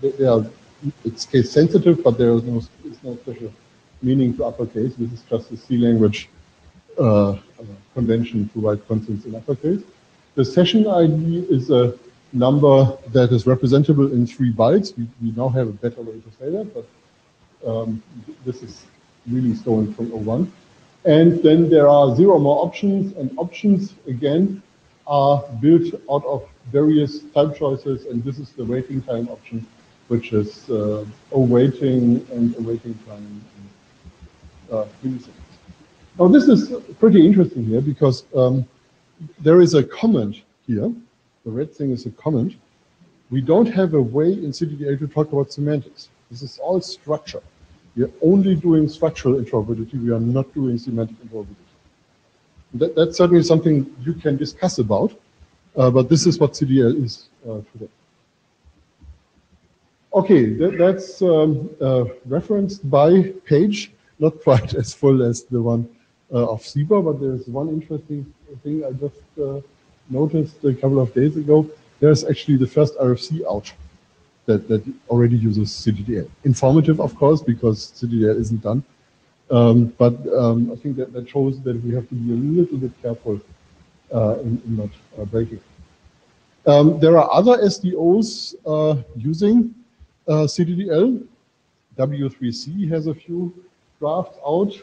CDL. It's case sensitive, but there is no special meaning to uppercase. This is just a C language convention to write constants in uppercase. The session ID is a number that is representable in 3 bytes. We now have a better way to say that, but this is really stolen from 01. And then there are 0 more options, and options, again, are built out of various type choices, and this is the waiting time option, which is awaiting and awaiting time in milliseconds. Now this is pretty interesting here because there is a comment here. The red thing is a comment. We don't have a way in CDDL to talk about semantics. This is all structure. We are only doing structural interoperability. We are not doing semantic interoperability. That's certainly something you can discuss about, but this is what CDL is today. Okay, that's referenced by page, not quite as full as the one of CBOR, but there's one interesting thing I just noticed a couple of days ago. There's actually the first RFC out that already uses CDDL. Informative, of course, because CDDL isn't done. But I think that shows that we have to be a little bit careful in not breaking. There are other SDOs using CDDL. W3C has a few drafts out.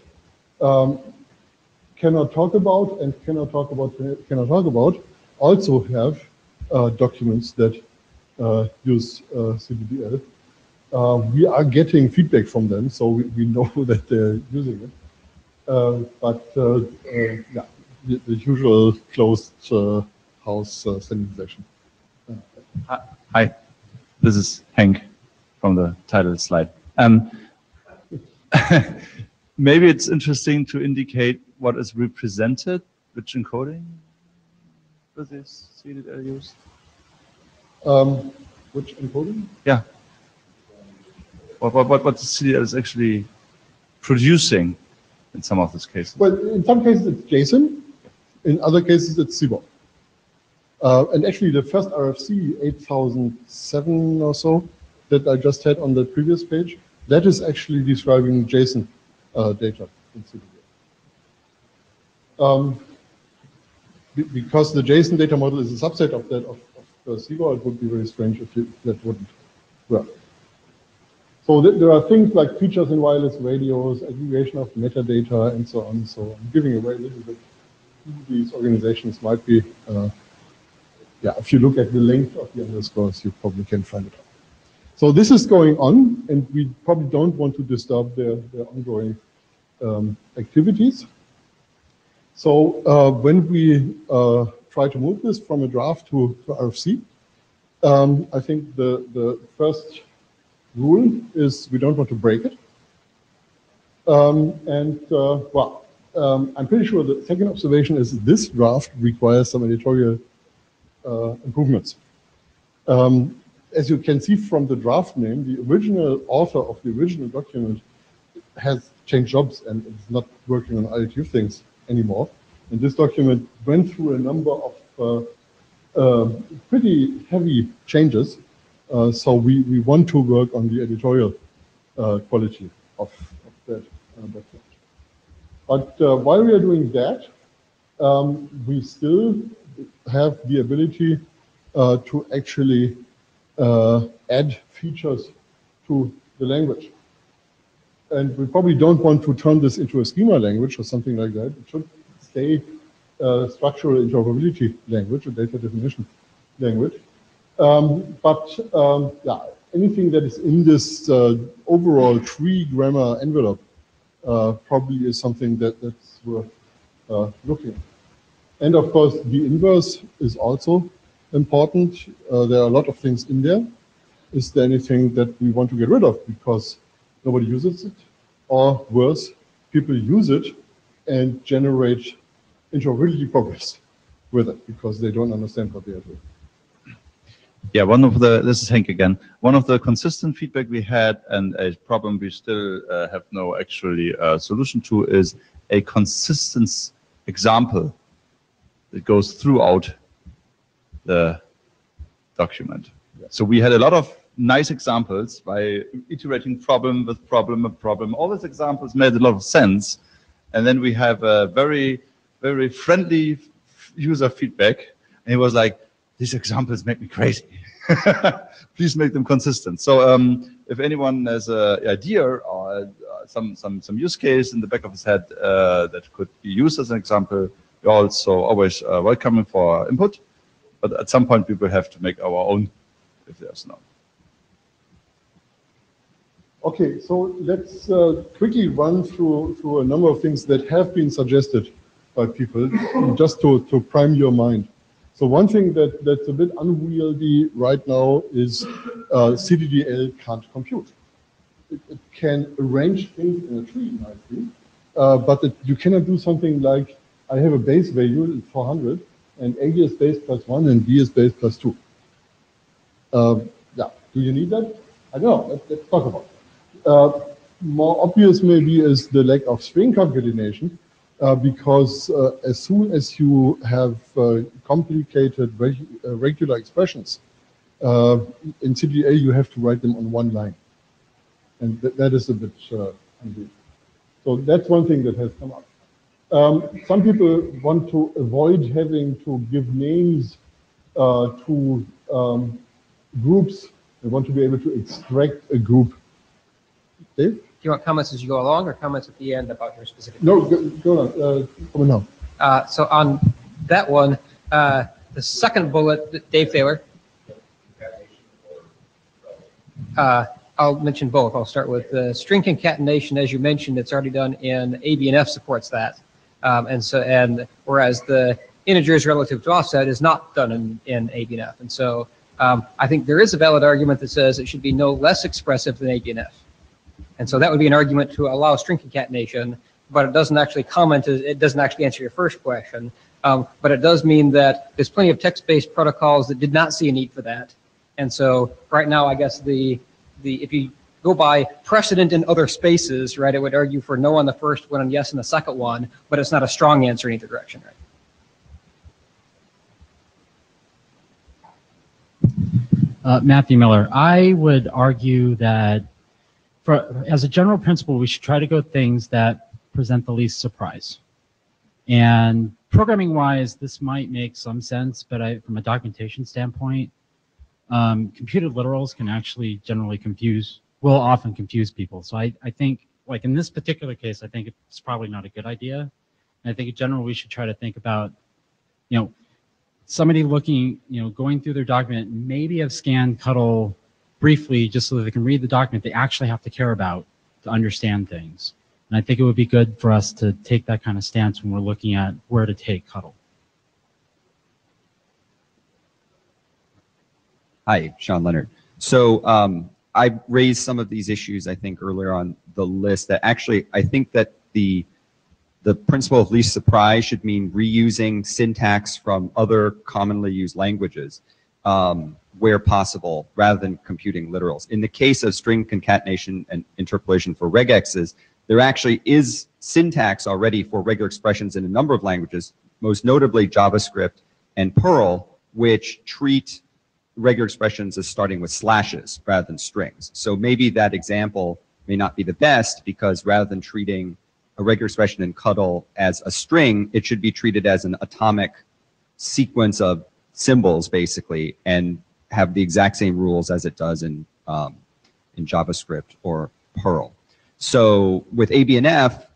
Cannot talk about and cannot talk about also have documents that use CDDL. We are getting feedback from them, so we know that they're using it. Yeah, the usual closed house standardization Hi, this is Hank from the title slide. Maybe it's interesting to indicate what is represented, which encoding with this CDL used. Which encoding? Yeah. What the CDL is actually producing in some of these cases. Well, in some cases it's JSON, in other cases it's CBOR. And actually the first RFC 8007 or so that I just had on the previous page, that is actually describing JSON data in CBOR. Because the JSON data model is a subset of that of CBOR, it would be very strange if that wouldn't work. So there are things like features in wireless radios, aggregation of metadata, and so on. So I'm giving away a little bit who these organizations might be. Yeah, if you look at the length of the underscores, you probably can find it out. So this is going on, and we probably don't want to disturb their ongoing activities. So when we try to move this from a draft to RFC, I think the first rule is we don't want to break it. I'm pretty sure the second observation is this draft requires some editorial improvements. As you can see from the draft name, the original author of the original document has changed jobs and is not working on IETF things anymore. And this document went through a number of pretty heavy changes. So we want to work on the editorial quality of that document. But while we are doing that, we still have the ability to actually add features to the language. And we probably don't want to turn this into a schema language or something like that. It should stay structural interoperability language, a data definition language. Yeah, anything that is in this overall tree grammar envelope probably is something that's worth looking at. And of course, the inverse is also important. There are a lot of things in there. Is there anything that we want to get rid of because nobody uses it? Or worse, people use it and generate interoperability problems with it because they don't understand what they are doing. Yeah, this is Henk again. One of the consistent feedback we had and a problem we still have no actually solution to is a consistent example that goes throughout the document. Yeah. So we had a lot of nice examples by iterating problem with problem and problem. All these examples made a lot of sense. And then we have a very, very friendly user feedback. And he was like, these examples make me crazy. Please make them consistent. So if anyone has an idea or some use case in the back of his head that could be used as an example, we're also always welcoming for input. But at some point, we will have to make our own if there's none. Okay, so let's quickly run through a number of things that have been suggested by people, just to prime your mind. So one thing that's a bit unwieldy right now is CDDL can't compute. It can arrange things in a tree nicely, but you cannot do something like, I have a base value, 400, and A is base plus 1 and B is base plus 2. Yeah, do you need that? I don't know, let's talk about it. More obvious maybe is the lack of string concatenation, because as soon as you have complicated regular expressions, in CDDL you have to write them on one line. And that is a bit unusual. So that's one thing that has come up. Some people want to avoid having to give names to groups. They want to be able to extract a group. Dave? Do you want comments as you go along or comments at the end about your specific? No, go on. Come on now. So on that one, the second bullet, Dave Thaler. I'll mention both. I'll start with string concatenation. As you mentioned, it's already done in ABNF supports that. And whereas the integers relative to offset is not done in ABNF. And so I think there is a valid argument that says it should be no less expressive than ABNF. And so that would be an argument to allow string concatenation, but it doesn't actually it doesn't actually answer your first question. But it does mean that there's plenty of text-based protocols that did not see a need for that. And so right now, I guess if you go by precedent in other spaces, right, it would argue for no on the first one and yes on the second one, but it's not a strong answer in either direction, right? Matthew Miller, I would argue that as a general principle, we should try to go things that present the least surprise. And programming-wise, this might make some sense, but from a documentation standpoint, computed literals can actually generally will often confuse people. So I think, like in this particular case, I think it's probably not a good idea. And I think in general, we should try to think about, somebody looking, going through their document, maybe have scanned CUDL briefly just so that they can read the document they actually have to care about to understand things. And I think it would be good for us to take that kind of stance when we're looking at where to take CUDL. Hi, Sean Leonard. So I raised some of these issues, I think, earlier on the list that actually I think that the principle of least surprise should mean reusing syntax from other commonly used languages where possible, rather than computing literals. In the case of string concatenation and interpolation for regexes, there actually is syntax already for regular expressions in a number of languages, most notably JavaScript and Perl, which treat regular expressions as starting with slashes rather than strings. So maybe that example may not be the best, because rather than treating a regular expression in CUDL as a string, it should be treated as an atomic sequence of symbols, basically, and have the exact same rules as it does in JavaScript or Perl. So with ABNF,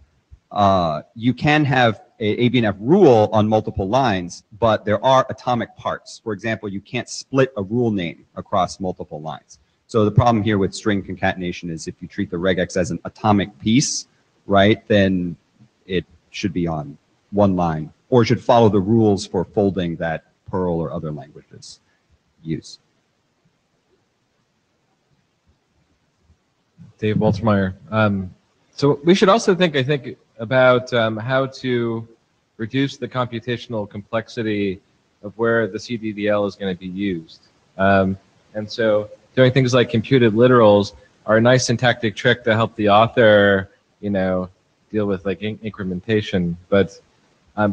you can have an ABNF rule on multiple lines, but there are atomic parts. For example, you can't split a rule name across multiple lines. So the problem here with string concatenation is if you treat the regex as an atomic piece, right, then it should be on one line, or it should follow the rules for folding that Perl or other languages use. Dave Waltermeyer. So we should also think, I think, about how to reduce the computational complexity of where the CDDL is going to be used. And so doing things like computed literals are a nice syntactic trick to help the author, deal with like incrementation, but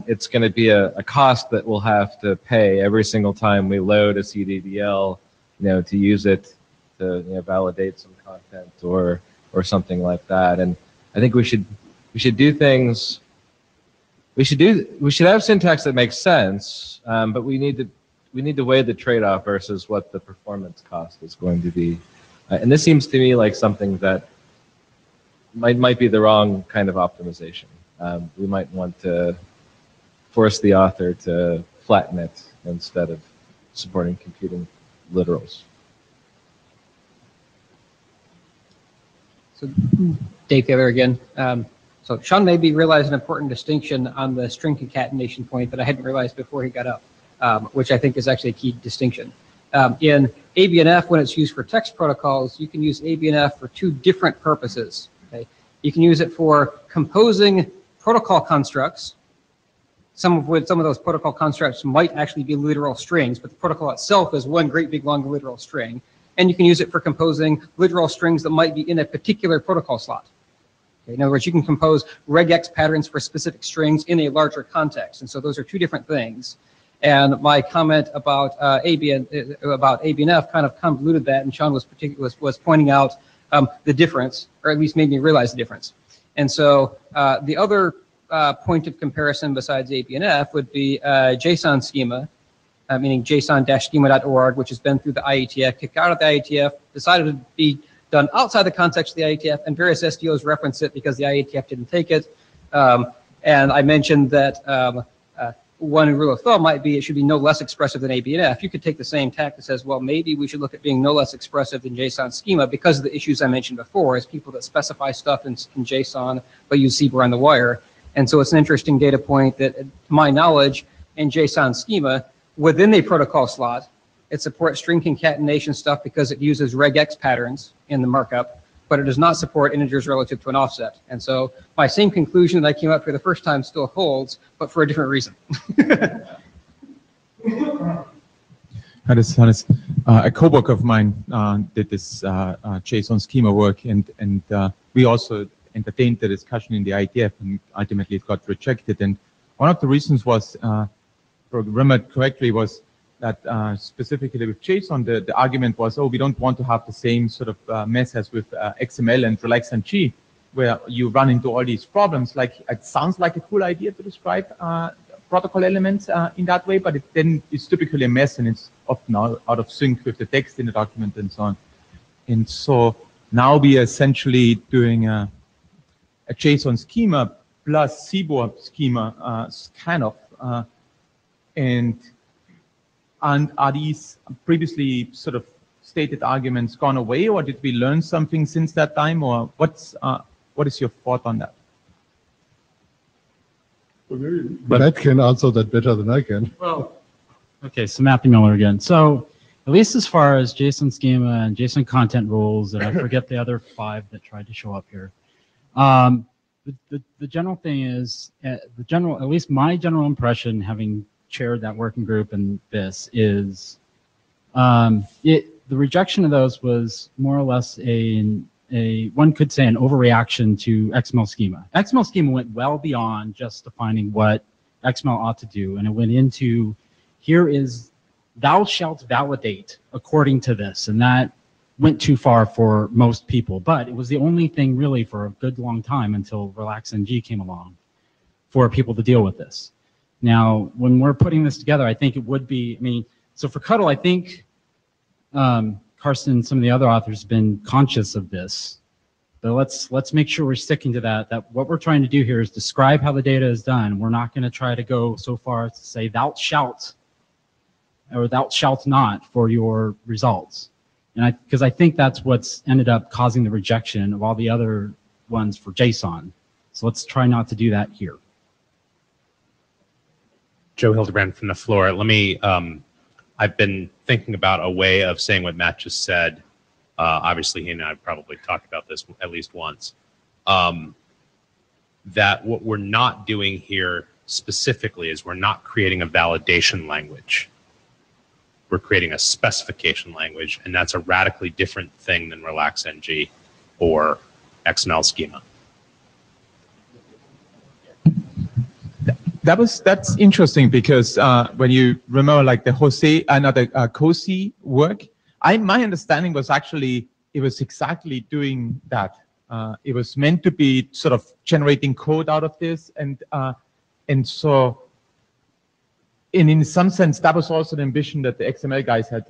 it's going to be a cost that we'll have to pay every single time we load a CDDL, to use it to validate some content or something like that. And I think we should do things. We should have syntax that makes sense, but we need to weigh the trade-off versus what the performance cost is going to be. And this seems to me like something that might be the wrong kind of optimization. We might want to force the author to flatten it instead of supporting computing literals. So Dave Taylor again. So Sean maybe realized an important distinction on the string concatenation point that I hadn't realized before he got up, which I think is actually a key distinction. In ABNF, when it's used for text protocols, you can use ABNF for two different purposes. Okay? You can use it for composing protocol constructs, some of those protocol constructs might actually be literal strings, but the protocol itself is one great big long literal string. And you can use it for composing literal strings that might be in a particular protocol slot. Okay? In other words, you can compose regex patterns for specific strings in a larger context. And so those are two different things. And my comment about ABNF kind of convoluted that, and Sean was pointing out the difference, or at least made me realize the difference. And so the other point of comparison besides ABNF would be JSON schema, meaning json-schema.org, which has been through the IETF, kicked out of the IETF, decided to be done outside the context of the IETF, and various SDOs reference it because the IETF didn't take it. And I mentioned that one rule of thumb might be it should be no less expressive than ABNF. You could take the same tack that says, well, maybe we should look at being no less expressive than JSON schema because of the issues I mentioned before, as people that specify stuff in JSON but use CBOR on the wire. And so it's an interesting data point that, to my knowledge, in JSON schema, within a protocol slot, It supports string concatenation stuff because it uses regex patterns in the markup, but it does not support integers relative to an offset. And so my same conclusion that I came up for the first time still holds, but for a different reason. Hannes, a coworker of mine did this JSON schema work, and we also entertained the discussion in the IETF, and ultimately it got rejected. And one of the reasons was, remembered correctly, was that specifically with JSON, the argument was, oh, we don't want to have the same sort of mess as with XML and RelaxNG, where you run into all these problems. Like, it sounds like a cool idea to describe protocol elements in that way, but then it's typically a mess, and it's often out of sync with the text in the document and so on. And so now we are essentially doing a JSON schema plus CBOR schema, kind of, and are these previously sort of stated arguments gone away, or did we learn something since that time, or what is your thought on that? Matt can answer that better than I can. Well, okay, so Matthew Miller again. So at least as far as JSON schema and JSON content rules, and I forget the other 5 that tried to show up here. The general thing is, at least my general impression, having chaired that working group and this, is the rejection of those was more or less one could say an overreaction to XML schema. XML schema went well beyond just defining what XML ought to do, and it went into, here is, thou shalt validate according to this, and that went too far for most people, but it was the only thing really for a good long time until RelaxNG came along for people to deal with this. Now, when we're putting this together, I think it would be, I mean, so for Cuddle, I think Carson and some of the other authors have been conscious of this, but let's make sure we're sticking to that what we're trying to do here is describe how the data is done. We're not going to try to go so far as to say thou shalt or thou shalt not for your results. And because I think that's what's ended up causing the rejection of all the other ones for JSON. So let's try not to do that here. Joe Hildebrand from the floor. Let me, I've been thinking about a way of saying what Matt just said. Obviously, he and I have probably talked about this at least once. That what we're not doing here specifically is we're not creating a validation language. We're creating a specification language, and that's a radically different thing than RelaxNG or XML schema. That's interesting, because when you remember like the COSI work, my understanding was actually it was exactly doing that. It was meant to be sort of generating code out of this, and so in some sense that was also the ambition that the XML guys had.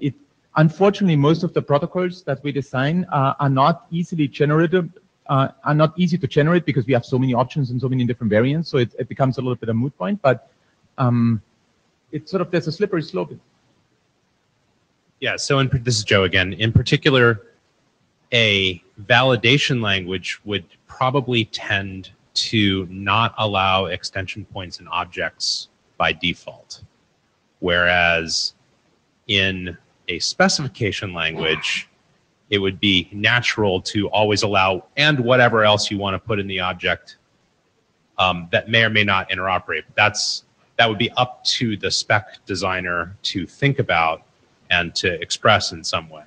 Unfortunately, most of the protocols that we design are not easily generated. Are not easy to generate because we have so many options and so many different variants, so it becomes a little bit of a moot point, but it's sort of, there's a slippery slope. Yeah, so this is Joe again. In particular, a validation language would probably tend to not allow extension points and objects by default, whereas in a specification language, it would be natural to always allow and whatever else you want to put in the object that may or may not interoperate. That would be up to the spec designer to think about and to express in some way,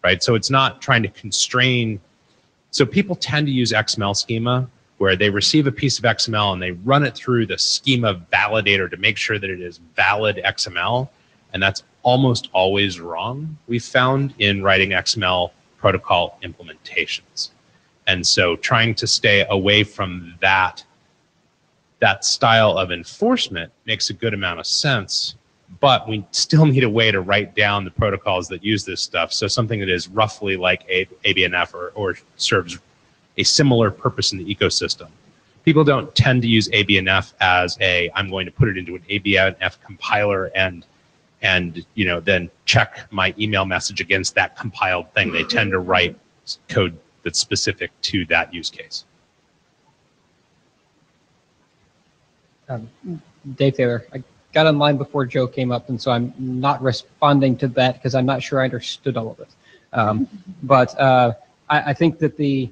right? So it's not trying to constrain. So people tend to use XML schema where they receive a piece of XML and they run it through the schema validator to make sure that it is valid XML, and that's almost always wrong, we've found, in writing XML protocol implementations. And so trying to stay away from that style of enforcement makes a good amount of sense, but we still need a way to write down the protocols that use this stuff. So something that is roughly like ABNF or serves a similar purpose in the ecosystem. People don't tend to use ABNF as I'm going to put it into an ABNF compiler and then check my email message against that compiled thing. They tend to write code that's specific to that use case. Dave Taylor, got online before Joe came up, and so I'm not responding to that because I'm not sure I understood all of it. But I think that the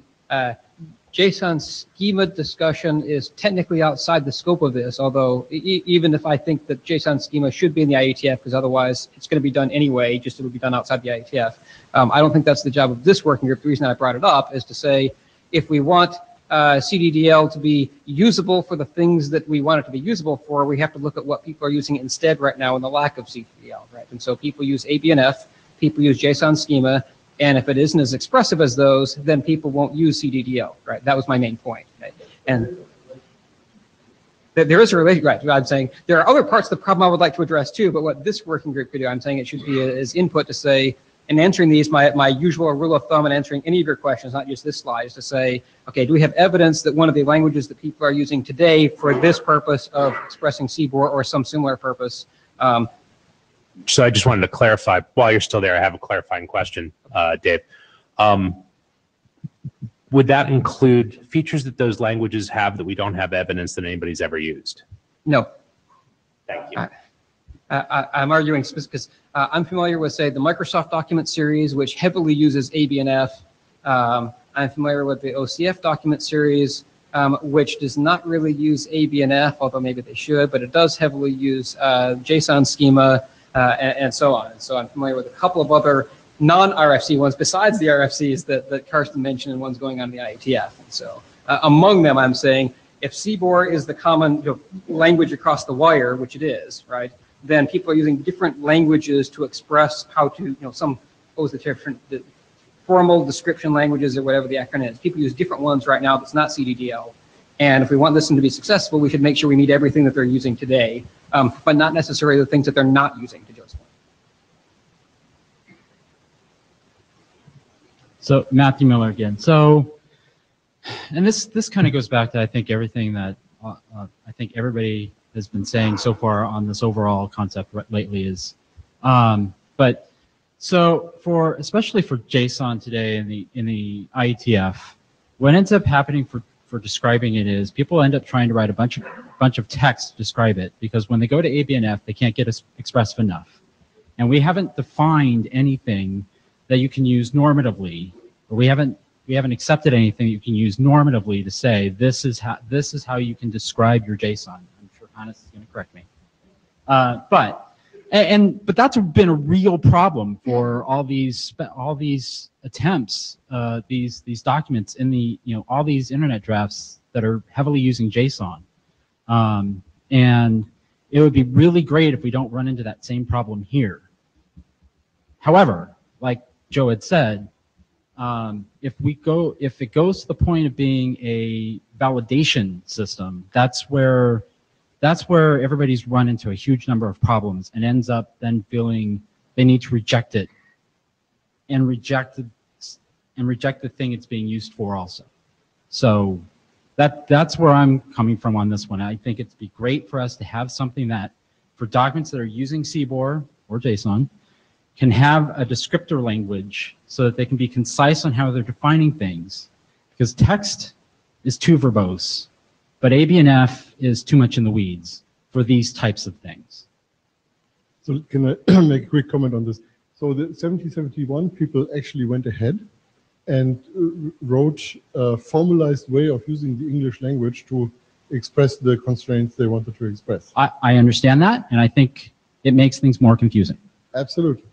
JSON schema discussion is technically outside the scope of this, although even if I think that JSON schema should be in the IETF, because otherwise it's going to be done anyway, just it would be done outside the IETF. I don't think that's the job of this working group. The reason I brought it up is to say, if we want CDDL to be usable for the things that we want it to be usable for, we have to look at what people are using instead right now in the lack of CDDL, right? And so people use ABNF, people use JSON schema, and if it isn't as expressive as those, then people won't use CDDL, right? That was my main point, right? And there is a relation, right? I'm saying there are other parts of the problem I would like to address too, but what this working group could do, I'm saying it should be as input to say, in answering these, my usual rule of thumb in answering any of your questions, not just this slide, is to say, okay, do we have evidence that one of the languages that people are using today for this purpose of expressing CBOR or some similar purpose? So I just wanted to clarify, while you're still there, I have a clarifying question, Dave. Would that include features that those languages have that we don't have evidence that anybody's ever used? No. Thank you. I'm arguing because I'm familiar with, say, the Microsoft document series, which heavily uses ABNF. I'm familiar with the OCF document series, which does not really use ABNF, although maybe they should, but it does heavily use JSON schema and so on. And so I'm familiar with a couple of other non-RFC ones besides the RFCs that Carsten mentioned and ones going on in the IETF. And so among them, I'm saying if CBOR is the common language across the wire, which it is, right, then people are using different languages to express how to, some the different formal description languages or whatever the acronym is. People use different ones right now that's not CDDL. And if we want this one to be successful, we should make sure we meet everything that they're using today, but not necessarily the things that they're not using, to Joe's point. So Matthew Miller again. So, and this kind of goes back to, I think, everything that I think everybody has been saying so far on this overall concept lately is, but so especially for JSON today in the IETF, what ends up happening for describing it is people end up trying to write a bunch of text to describe it, because when they go to ABNF, they can't get expressive enough. And we haven't defined anything that you can use normatively, or we haven't accepted anything that you can use normatively to say this is how you can describe your JSON. I'm sure Hannes is going to correct me. But that's been a real problem for all these attempts, these documents in the all these internet drafts that are heavily using JSON, and it would be really great if we don't run into that same problem here. However, like Joe had said, if it goes to the point of being a validation system, that's where everybody's run into a huge number of problems and ends up then feeling they need to reject it and reject the thing it's being used for also. So that's where I'm coming from on this one. I think it'd be great for us to have something that, for documents that are using CBOR or JSON, can have a descriptor language so that they can be concise on how they're defining things. Because text is too verbose, but ABNF is too much in the weeds for these types of things. So can I make a quick comment on this? So the 1771 people actually went ahead and wrote a formalized way of using the English language to express the constraints they wanted to express. I understand that, and I think it makes things more confusing. Absolutely.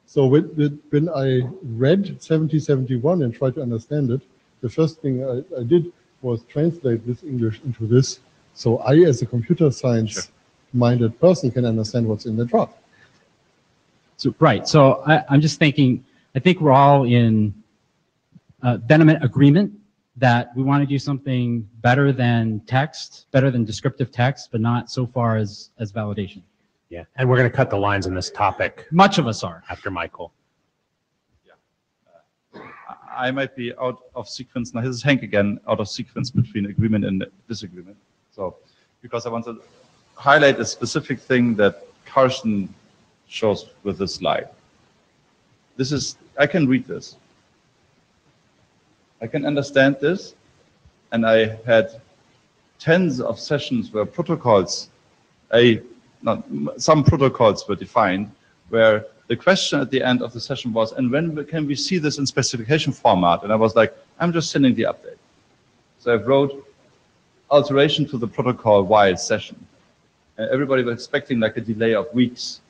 So when I read 1771 and tried to understand it, the first thing I did was translate this English into this, so I, as a computer science-minded person, can understand what's in the draft. So, right. So I'm just thinking, I think we're all in venomous agreement that we want to do something better than text, better than descriptive text, but not so far as validation. Yeah, and we're going to cut the lines on this topic. Much of us are. After Michael. I might be out of sequence now. This is Hank again, out of sequence between agreement and disagreement. So, because I want to highlight a specific thing that Carsten shows with this slide. This is, I can read this. I can understand this, and I had tens of sessions where protocols, some protocols were defined where the question at the end of the session was, and when can we see this in specification format? And I was like, I'm just sending the update. So I wrote alteration to the protocol while session. And everybody was expecting like a delay of weeks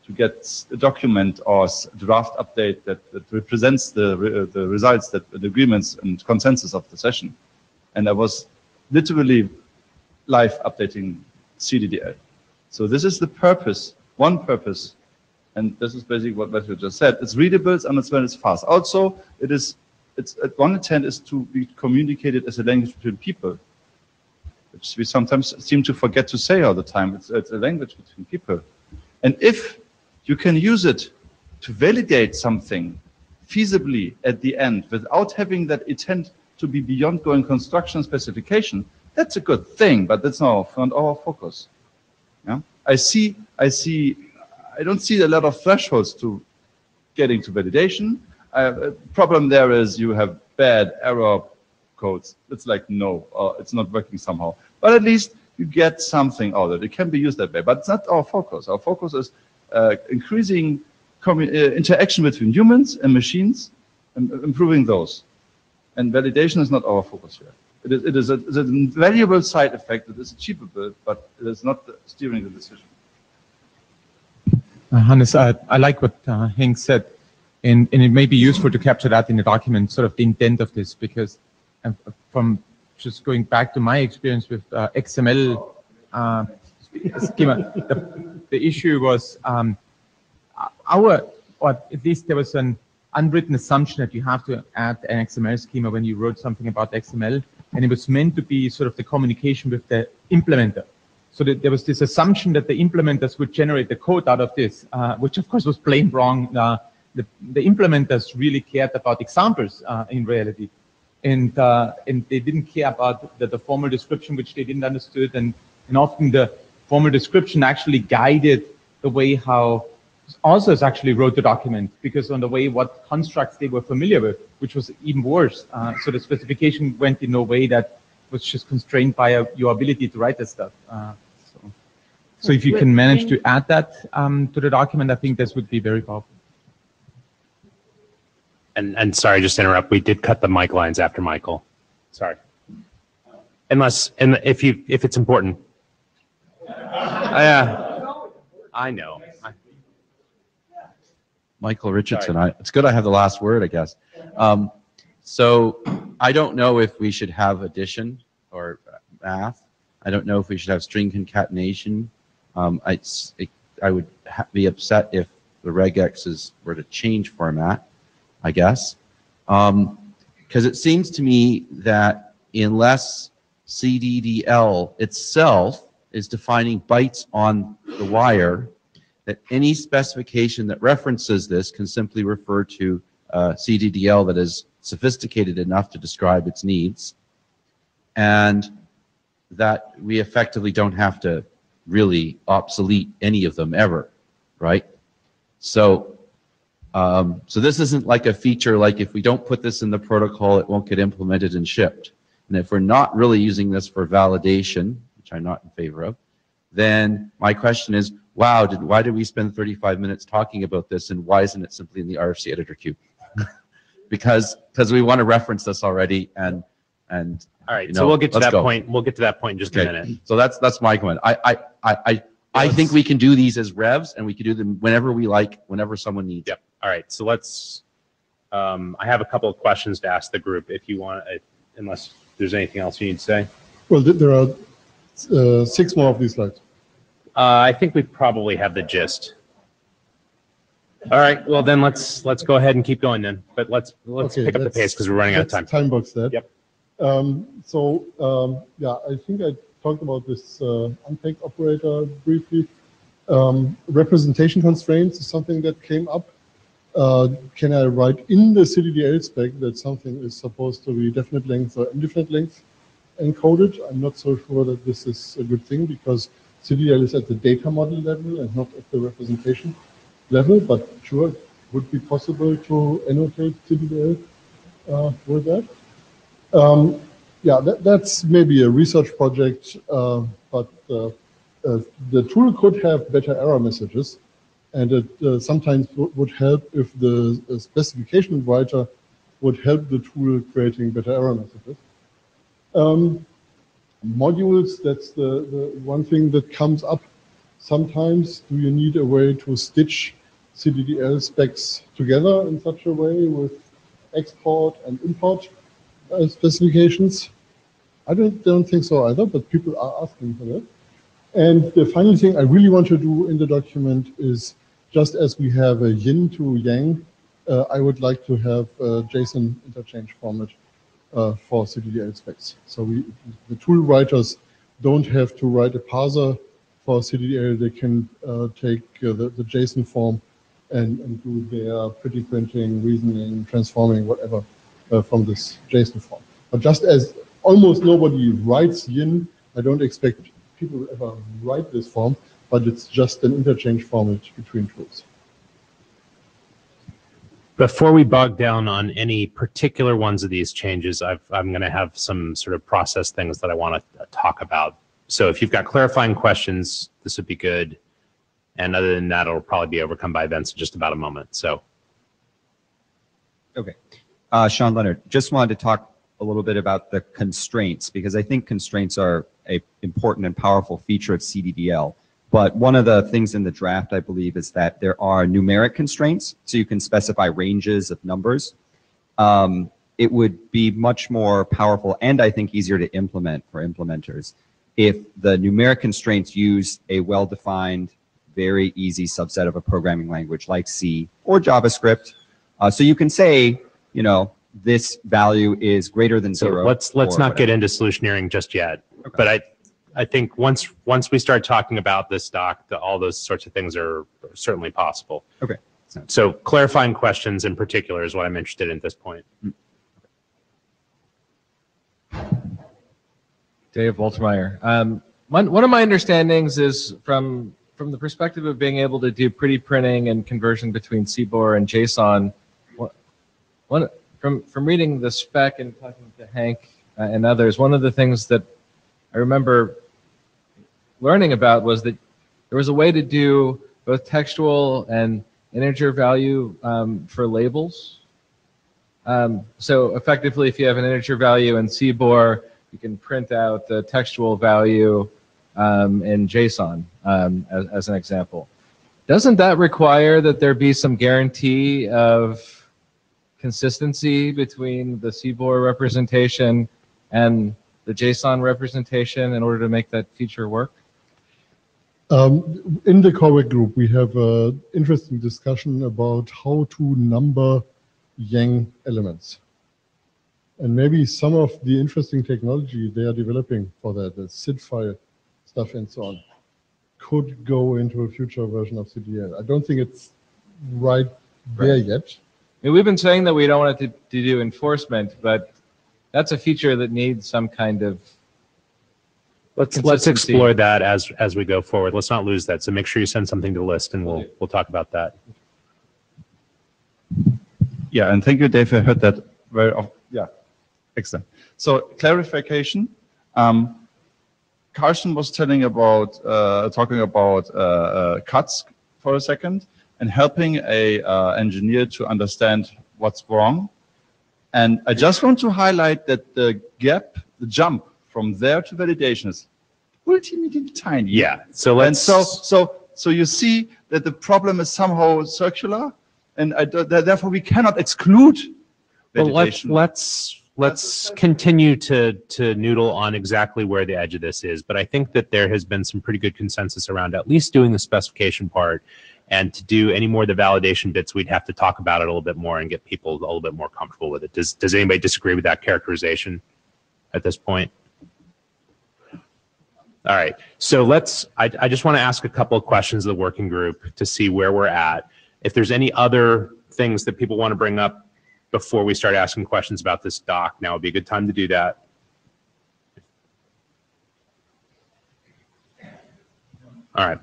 to get a document or draft update that represents the results, the agreements and consensus of the session. And I was literally live updating CDDL. So this is the purpose, one purpose, and this is basically what Matthew just said. It's readable and as well as fast. Also, its one intent is to be communicated as a language between people, which we sometimes seem to forget to say all the time. It's a language between people. And if you can use it to validate something feasibly at the end without having that intent to be beyond going construction specification, that's a good thing, but that's not our focus. Yeah? I don't see a lot of thresholds to getting to validation. Problem there is you have bad error codes. It's like, no, it's not working somehow. But at least you get something out of it. It can be used that way, but it's not our focus. Our focus is increasing interaction between humans and machines and improving those. And validation is not our focus here. It is a valuable side effect that is achievable, but it is not steering the decision. Hannes, I like what Henk said, and it may be useful to capture that in the document, sort of the intent of this, because from just going back to my experience with XML schema, the issue was or at least there was an unwritten assumption that you have to add an XML schema when you wrote something about XML, and it was meant to be sort of the communication with the implementer. So that there was this assumption that the implementers would generate the code out of this, which of course was plain wrong. The implementers really cared about examples in reality, and they didn't care about the formal description, which they didn't understood, and often the formal description actually guided the way how authors actually wrote the document, because on the way what constructs they were familiar with, which was even worse. So the specification went in a way that was just constrained by your ability to write this stuff. So if you can manage to add that to the document, I think this would be very powerful. And sorry, just to interrupt, we did cut the mic lines after Michael. Sorry. If it's important. I know. Michael Richardson. It's good I have the last word, I guess. So I don't know if we should have addition or math. I don't know if we should have string concatenation. I would be upset if the regexes were to change format, I guess. Because it seems to me that unless CDDL itself is defining bytes on the wire, that any specification that references this can simply refer to CDDL that is sophisticated enough to describe its needs, and that we effectively don't have to really obsolete any of them ever, right? So, so this isn't like a feature like if we don't put this in the protocol, it won't get implemented and shipped. And if we're not really using this for validation, which I'm not in favor of, then my question is, wow, why did we spend 35 minutes talking about this, and why isn't it simply in the RFC editor queue? because we want to reference this already, and all right, so we'll get to that point. We'll get to that point in just a minute. So that's my comment. I think we can do these as revs, and we can do them whenever we like, whenever someone needs. Yep. All right. So let's. I have a couple of questions to ask the group. If you want, unless there's anything else you need to say. Well, there are 6 more of these slides. I think we probably have the gist. All right. Well, then let's go ahead and keep going then. But let's pick up the pace because we're running out of time. Time box that. Yep. Yeah, I think I talked about this unpack operator briefly. Representation constraints is something that came up. Can I write in the CDDL spec that something is supposed to be definite length or indefinite length encoded? I'm not so sure that this is a good thing, because CDDL is at the data model level and not at the representation level, but sure, it would be possible to annotate CDDL with that. Yeah, that's maybe a research project, but the tool could have better error messages, and it sometimes would help if the specification writer would help the tool creating better error messages. Modules, that's the one thing that comes up sometimes. Do you need a way to stitch CDDL specs together in such a way with export and import specifications? I don't think so either, but people are asking for that. And the final thing I really want to do in the document is, just as we have a yin to yang, I would like to have a JSON interchange format for CDDL specs. So the tool writers don't have to write a parser for CDDL. They can take the JSON form and do their pretty printing, reasoning, transforming, whatever from this JSON form. But just as almost nobody writes yin, I don't expect people ever write this form, but it's just an interchange format between tools. Before we bog down on any particular ones of these changes, I'm going to have some sort of process things that I want to talk about. So if you've got clarifying questions, this would be good. And other than that, it'll probably be overcome by events in just about a moment. So, okay. Sean Leonard, just wanted to talk a little bit about the constraints, because I think constraints are an important and powerful feature of CDDL. But one of the things in the draft, I believe, is that there are numeric constraints, so you can specify ranges of numbers. It would be much more powerful and I think easier to implement for implementers if the numeric constraints use a well-defined, very easy subset of a programming language like C or JavaScript. So you can say, you know, this value is greater than 0. So let's not get into solutioneering just yet. Okay. But I think once we start talking about this doc, all those sorts of things are certainly possible. Okay. So clarifying questions in particular is what I'm interested in at this point. Dave Woltermeyer. One of my understandings is from the perspective of being able to do pretty printing and conversion between CBOR and JSON. From reading the spec and talking to Hank and others, one of the things that I remember learning about was that there was a way to do both textual and integer value for labels. So effectively, if you have an integer value in CBOR, you can print out the textual value in JSON as an example. Doesn't that require that there be some guarantee of consistency between the CBOR representation and the JSON representation in order to make that feature work? In the core group, we have an interesting discussion about how to number Yang elements. And maybe some of the interesting technology they are developing for that, the SID file stuff and so on, could go into a future version of CDL. I don't think it's right there yet. I mean, we've been saying that we don't want it to do enforcement, but that's a feature that needs some kind of Let's explore that as we go forward. Let's not lose that. So make sure you send something to the list, and we'll talk about that. Yeah, and thank you, Dave. I heard that very often. Yeah, excellent. So clarification. Carson was talking about cuts for a second and helping a engineer to understand what's wrong. And I just want to highlight that the gap, the jump from there to validation is ultimately tiny. Yeah. So let's. And so you see that the problem is somehow circular, and therefore we cannot exclude validation. Well, let's continue to noodle on exactly where the edge of this is. But I think that there has been some pretty good consensus around at least doing the specification part. And to do any more of the validation bits, we'd have to talk about it a little bit more and get people a little bit more comfortable with it. Does anybody disagree with that characterization at this point? All right. So I just want to ask a couple of questions of the working group to see where we're at. If there's any other things that people want to bring up before we start asking questions about this doc, now would be a good time to do that. All right.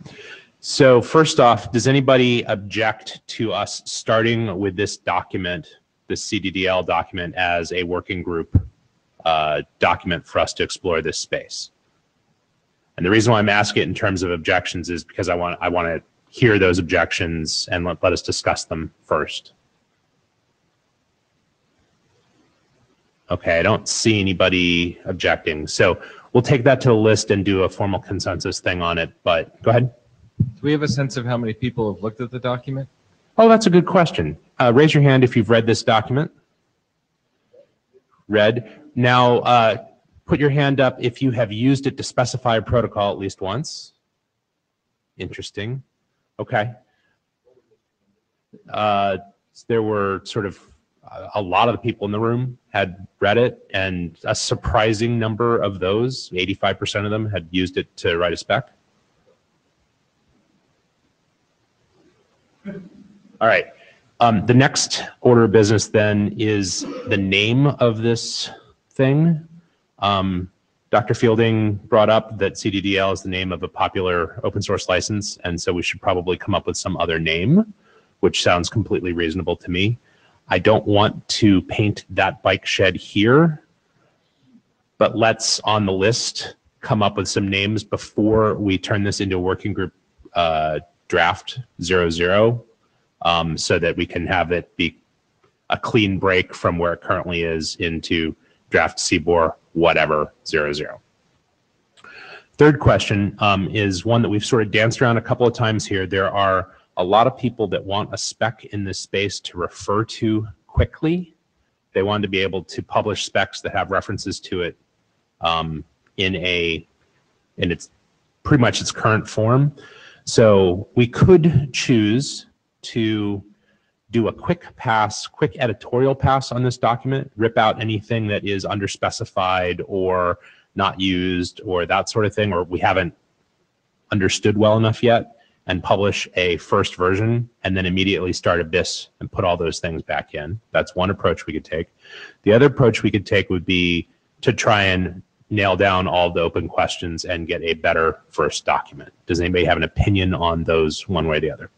So first off, does anybody object to us starting with this document, this CDDL document, as a working group document for us to explore this space? And the reason why I'm asking it in terms of objections is because I want to hear those objections and let us discuss them first. Okay, I don't see anybody objecting. So we'll take that to the list and do a formal consensus thing on it, but go ahead. Do we have a sense of how many people have looked at the document? Oh, that's a good question. Raise your hand if you've read this document. Read. Now, put your hand up if you have used it to specify a protocol at least once. Interesting. Okay. There were sort of a lot of the people in the room had read it, and a surprising number of those, 85% of them, had used it to write a spec. All right. The next order of business then is the name of this thing. Dr. Fielding brought up that CDDL is the name of a popular open source license, and so we should probably come up with some other name, which sounds completely reasonable to me. I don't want to paint that bike shed here, but let's, on the list, come up with some names before we turn this into a working group draft 00, so that we can have it be a clean break from where it currently is into draft CBOR whatever 00. Third question is one that we've sort of danced around a couple of times here. There are a lot of people that want a spec in this space to refer to quickly. They want to be able to publish specs that have references to it in its pretty much its current form. So we could choose to do a quick editorial pass on this document, rip out anything that is underspecified or not used or that sort of thing, or we haven't understood well enough yet, and publish a first version and then immediately start Abyss and put all those things back in. That's one approach we could take. The other approach we could take would be to try and nail down all the open questions and get a better first document. Does anybody have an opinion on those one way or the other?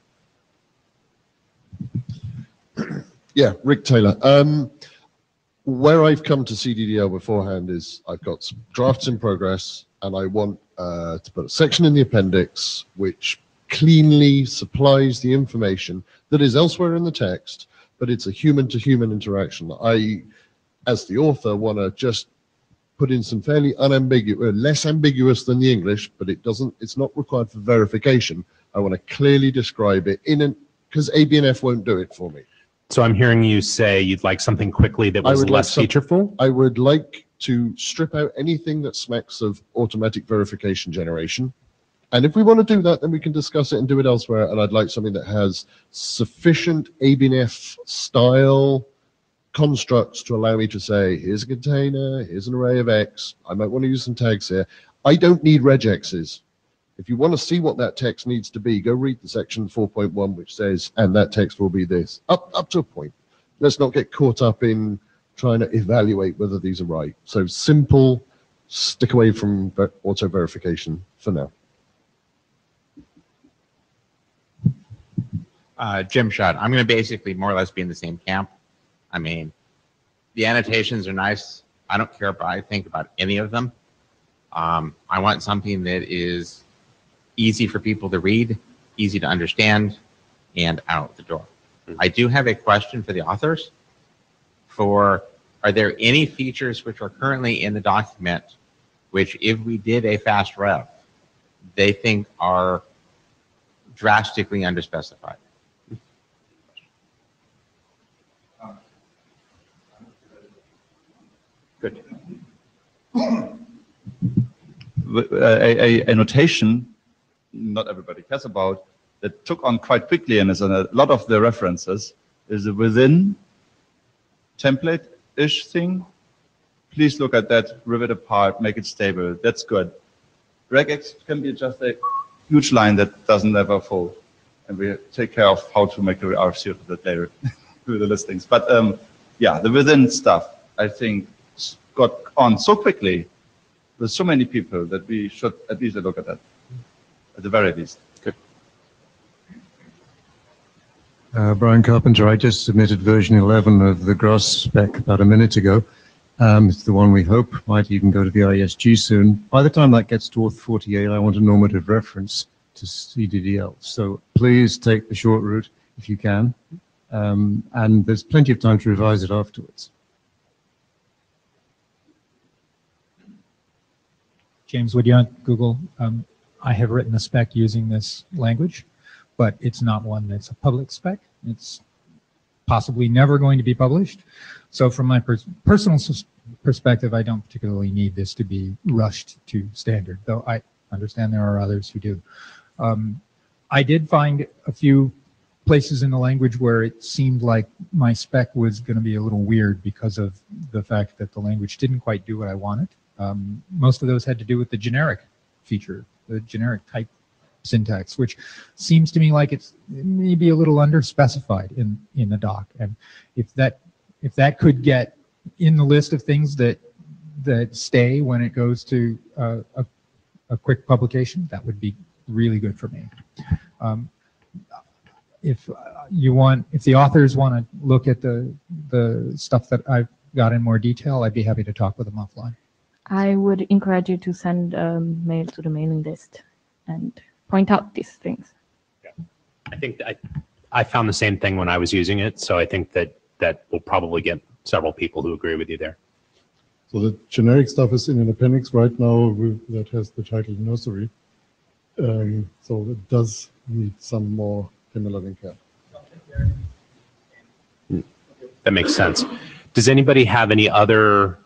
Yeah, Rick Taylor. Where I've come to CDDL beforehand is I've got some drafts in progress, and I want to put a section in the appendix which cleanly supplies the information that is elsewhere in the text, but it's a human-to-human interaction. I, as the author, want to just put in some fairly unambiguous, less ambiguous than the English, but it's not required for verification. I want to clearly describe it because ABNF won't do it for me. So I'm hearing you say you'd like something quickly that was less featureful? I would like to strip out anything that smacks of automatic verification generation. And if we want to do that, then we can discuss it and do it elsewhere. And I'd like something that has sufficient ABNF style constructs to allow me to say, here's a container, here's an array of X. I might want to use some tags here. I don't need regexes. If you want to see what that text needs to be, go read the section 4.1, which says, and that text will be this, up to a point. Let's not get caught up in trying to evaluate whether these are right. So simple, stick away from auto verification for now. Jim Shutt. I'm going to basically more or less be in the same camp. I mean, the annotations are nice. I don't care what I think about any of them. I want something that is easy for people to read, easy to understand, and out the door. I do have a question for the authors. Are there any features which are currently in the document which, if we did a fast rev, they think are drastically underspecified? Good. A notation not everybody cares about that took on quite quickly and is on a lot of the references is a within template-ish thing. Please look at that, rip it apart, make it stable. That's good. Regex can be just a huge line that doesn't ever fold. And we take care of how to make the RFC of that later through the listings. But yeah, the within stuff, I think, got on so quickly with so many people that we should at least look at that, at the very least. Good. Brian Carpenter, I just submitted version 11 of the Grass spec about a minute ago. It's the one we hope might even go to the IESG soon. By the time that gets to Auth 48, I want a normative reference to CDDL. So please take the short route if you can. And there's plenty of time to revise it afterwards. James Woodyant, Google. I have written a spec using this language, but it's not one that's a public spec. It's possibly never going to be published. So from my personal perspective, I don't particularly need this to be rushed to standard, though I understand there are others who do. I did find a few places in the language where it seemed like my spec was going to be a little weird because of the fact that the language didn't quite do what I wanted. Most of those had to do with the generic feature, the generic type syntax, which seems to me like it's maybe a little underspecified in the doc. And if that could get in the list of things that stay when it goes to a quick publication, that would be really good for me. If the authors want to look at the stuff that I've got in more detail, I'd be happy to talk with them offline. I would encourage you to send a mail to the mailing list and point out these things. Yeah. I think I found the same thing when I was using it, so I think that will probably get several people who agree with you there. So the generic stuff is in an appendix right now that has the title nursery. So it does need some more than care. That makes sense. Does anybody have any other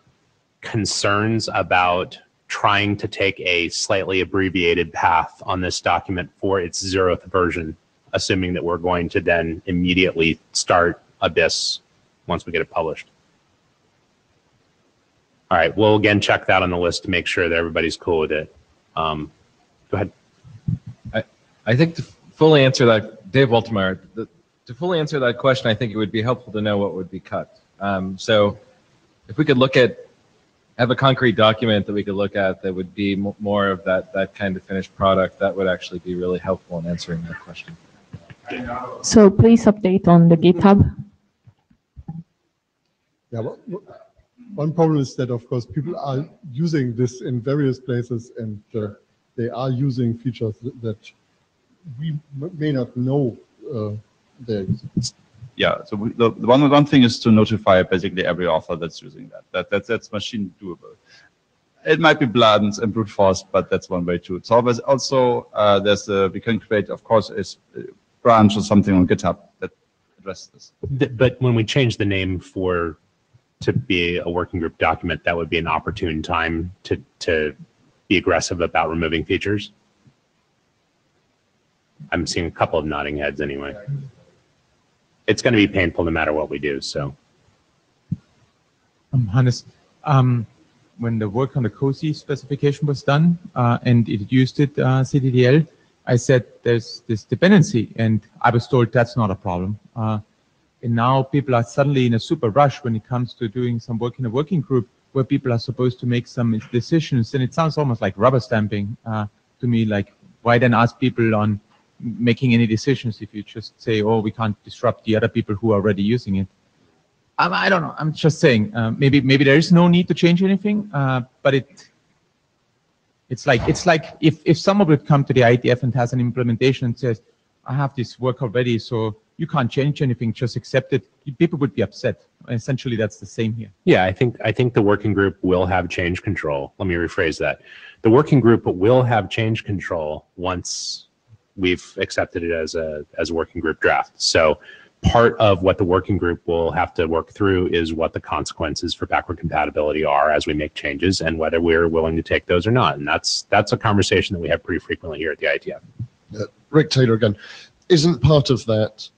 concerns about trying to take a slightly abbreviated path on this document for its 0th version, assuming that we're going to then immediately start Abyss once we get it published? All right, we'll again check that on the list to make sure that everybody's cool with it. Go ahead. I think to fully answer that, Dave Waltemeyer, to fully answer that question, I think it would be helpful to know what would be cut. So if we could have a concrete document that we could look at that would be more of that kind of finished product, that would actually be really helpful in answering that question. So please update on the GitHub. Yeah, well, one problem is that, of course, people are using this in various places, and they are using features that we may not know they're using. Yeah, so the one thing is to notify basically every author that's using that. That's machine doable. It might be bland and brute force, but that's one way to solve it. Also, we can create, of course, a branch or something on GitHub that addresses this. But when we change the name to be a working group document, that would be an opportune time to be aggressive about removing features. I'm seeing a couple of nodding heads anyway. It's going to be painful no matter what we do, so. Hannes, when the work on the COSI specification was done and it used it, CDDL, I said there's this dependency, and I was told that's not a problem. And now people are suddenly in a super rush when it comes to doing some work in a working group where people are supposed to make some decisions, and it sounds almost like rubber stamping to me, like why then ask people on making any decisions if you just say, oh, we can't disrupt the other people who are already using it. I don't know. I'm just saying maybe there is no need to change anything, but it's like if someone would come to the IETF and has an implementation and says, I have this work already, so you can't change anything, just accept it. People would be upset. Essentially, that's the same here. Yeah, I think the working group will have change control. Let me rephrase that. The working group will have change control once we've accepted it as a working group draft. So part of what the working group will have to work through is what the consequences for backward compatibility are as we make changes and whether we're willing to take those or not. And that's a conversation that we have pretty frequently here at the IETF. Rick Taylor again. Isn't part of that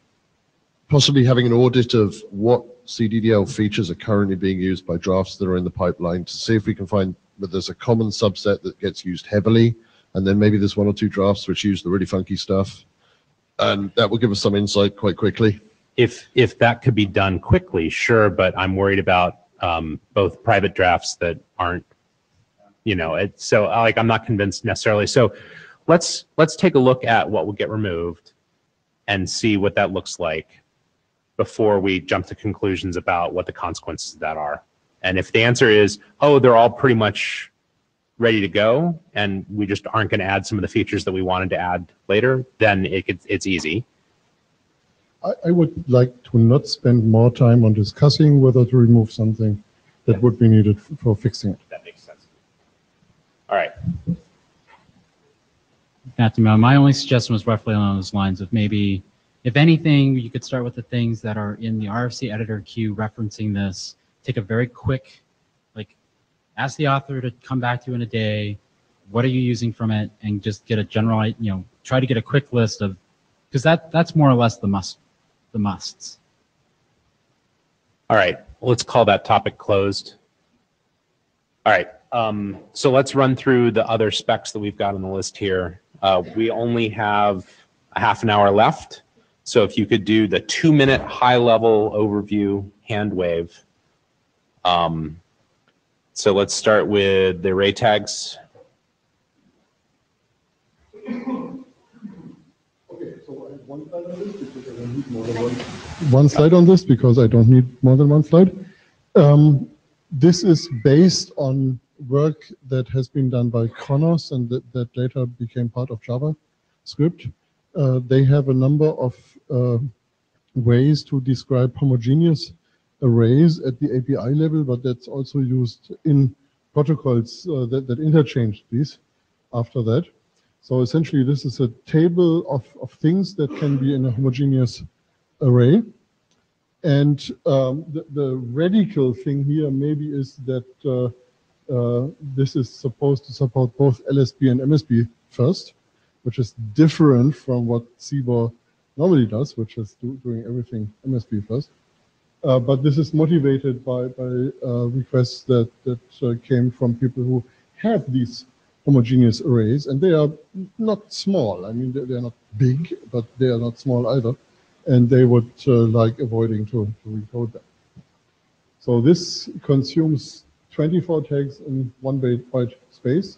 possibly having an audit of what CDDL features are currently being used by drafts that are in the pipeline to see if we can find that there's a common subset that gets used heavily, and then maybe there's one or two drafts which use the really funky stuff, and that will give us some insight quite quickly? If that could be done quickly, sure, but I'm worried about both private drafts that aren't, so like I'm not convinced necessarily. So let's take a look at what will get removed and see what that looks like before we jump to conclusions about what the consequences of that are. And if the answer is, oh, they're all pretty much ready to go, and we just aren't going to add some of the features that we wanted to add later, then it's easy. I would like to not spend more time on discussing whether to remove something that would be needed for fixing it. That makes sense. All right. My only suggestion was roughly along those lines of maybe, if anything, you could start with the things that are in the RFC editor queue referencing this. Take a very quick, like, ask the author to come back to you in a day. What are you using from it? And just get a general, you know, try to get a quick list of, because that's more or less the musts. All right, let's call that topic closed. All right, so let's run through the other specs that we've got on the list here. We only have a half an hour left, so if you could do the 2-minute high-level overview hand wave. So let's start with the array tags. One slide on this because I don't need more than one slide. This is based on work that has been done by Kronos and that later became part of JavaScript. They have a number of ways to describe homogeneous arrays at the API level, but that's also used in protocols that interchange these after that. So essentially, this is a table of things that can be in a homogeneous array. And the radical thing here maybe is that this is supposed to support both LSB and MSB first, which is different from what CBOR normally does, which is doing everything MSB first. But this is motivated by requests that came from people who have these homogeneous arrays, and they are not small. I mean, they're not big, but they are not small either, and they would like avoiding to recode them. So this consumes 24 tags in 1 byte space,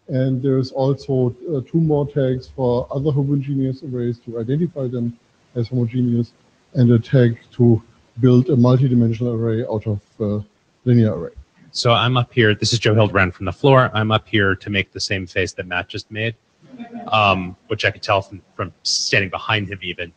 and there's also 2 more tags for other homogeneous arrays to identify them as homogeneous, and a tag to build a multi-dimensional array out of linear array. So I'm up here. This is Joe Hildebrand from the floor. I'm up here to make the same face that Matt just made, which I could tell from standing behind him even.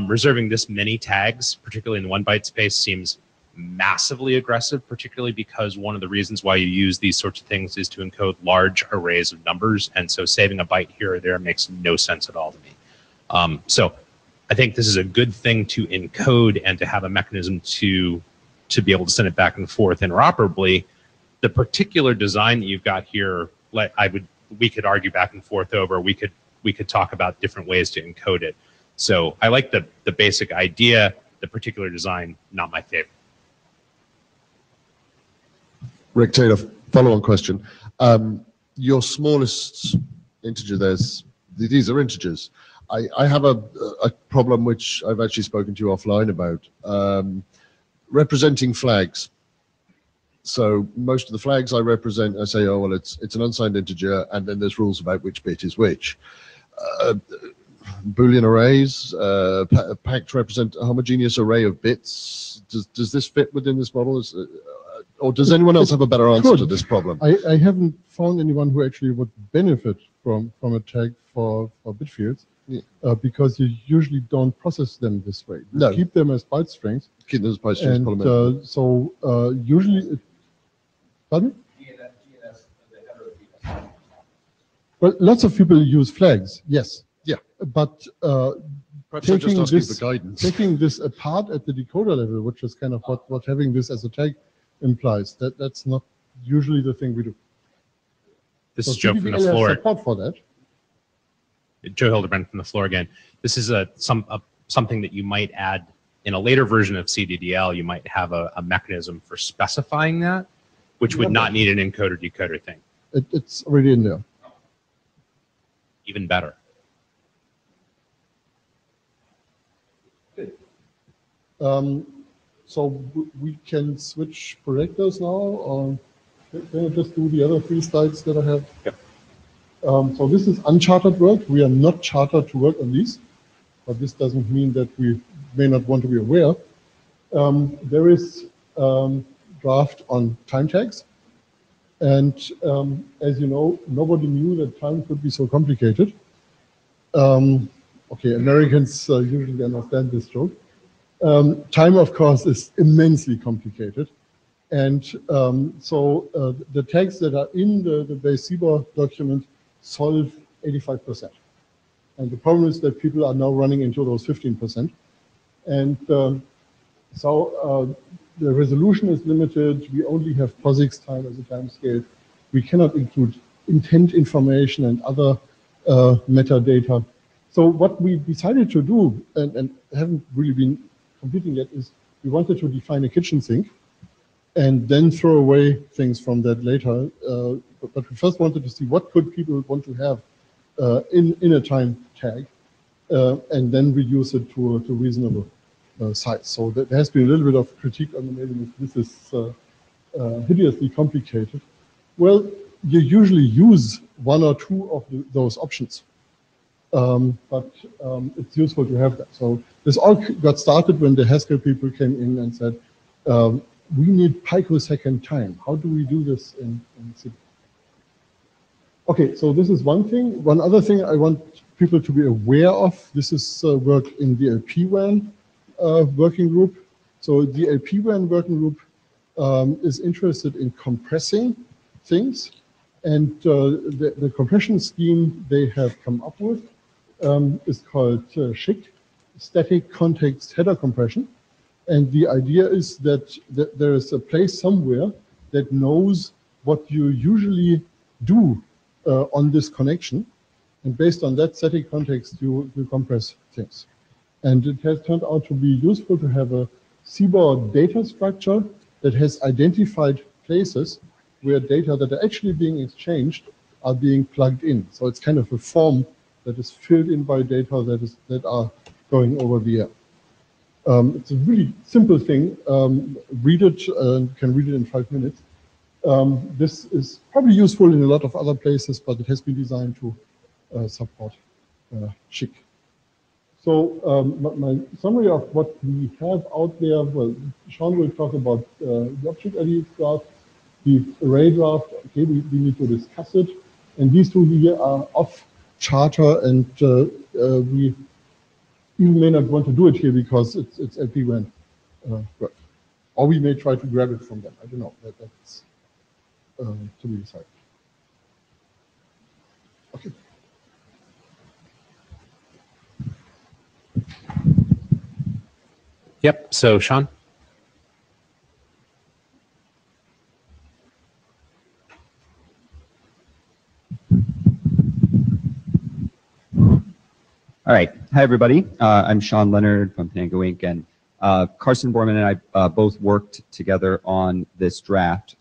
Reserving this many tags, particularly in the 1 byte space, seems massively aggressive, particularly because one of the reasons why you use these sorts of things is to encode large arrays of numbers, and so saving a byte here or there makes no sense at all to me. So I think this is a good thing to encode and to have a mechanism to be able to send it back and forth interoperably. The particular design that you've got here, we could argue back and forth over. We could talk about different ways to encode it. So I like the basic idea. The particular design, not my favorite. Rick Taylor, follow-on question. Your smallest integer, these are integers. I have a problem which I've actually spoken to you offline about. Representing flags. So most of the flags I represent, I say, oh, well, it's an unsigned integer, and then there's rules about which bit is which. Boolean arrays, packed represent a homogeneous array of bits. Does this fit within this model? Or does anyone else have a better answer to this problem? I haven't found anyone who actually would benefit from a tag for bit fields. Yeah. Because you usually don't process them this way. You keep them as byte strings. Keep them as byte strings. And so usually, pardon? Well, lots of people use flags. Yes. Yeah. But taking taking this apart at the decoder level, which is kind of what having this as a tag implies, that's not usually the thing we do. This is Joe from the floor. Support for that. Joe Hildebrand from the floor again. This is something that you might add in a later version of CDDL. You might have a mechanism for specifying that, which would not need an encoder-decoder thing. It's already in there. Even better. Good. So we can switch projectors now, or can I just do the other 3 slides that I have? Yep. So this is unchartered work. We are not chartered to work on these, but this doesn't mean that we may not want to be aware. There is draft on time tags. And as you know, nobody knew that time could be so complicated. Okay, Americans usually understand this joke. Time, of course, is immensely complicated. And so the tags that are in the base CBOR document solve 85%. And the problem is that people are now running into those 15%. And so the resolution is limited. We only have POSIX time as a time scale. We cannot include intent information and other metadata. So what we decided to do, and haven't really been completing yet, is we wanted to define a kitchen sink and then throw away things from that later. But we first wanted to see what could people want to have in a time tag, and then reduce it to reasonable size. So there has been a little bit of critique on the mailing list. This is hideously complicated. Well, you usually use one or two of those options, but it's useful to have that. So this all got started when the Haskell people came in and said, we need picosecond time. How do we do this in C? Okay, so this is one thing. One other thing I want people to be aware of, this is work in the LPWAN working group. So the LPWAN working group is interested in compressing things, and the compression scheme they have come up with is called SCHIC, Static Context Header Compression. And the idea is that there is a place somewhere that knows what you usually do on this connection, and based on that static context, you compress things. And it has turned out to be useful to have a CBOR data structure that has identified places where data that are actually being exchanged are being plugged in. So it's kind of a form that is filled in by data that are going over the air. It's a really simple thing. Read it, you can read it in 5 minutes. This is probably useful in a lot of other places, but it has been designed to support SCHIC. So my summary of what we have out there, well, Sean will talk about the object ID graph, the array draft. Okay, we need to discuss it. And these two here are off charter, and we even may not want to do it here because it's LPWAN work. Or we may try to grab it from them. I don't know. That's to be decided. Okay. Yep, so Sean? All right. Hi, everybody. I'm Sean Leonard from Pango Inc. And Carson Borman and I both worked together on this draft,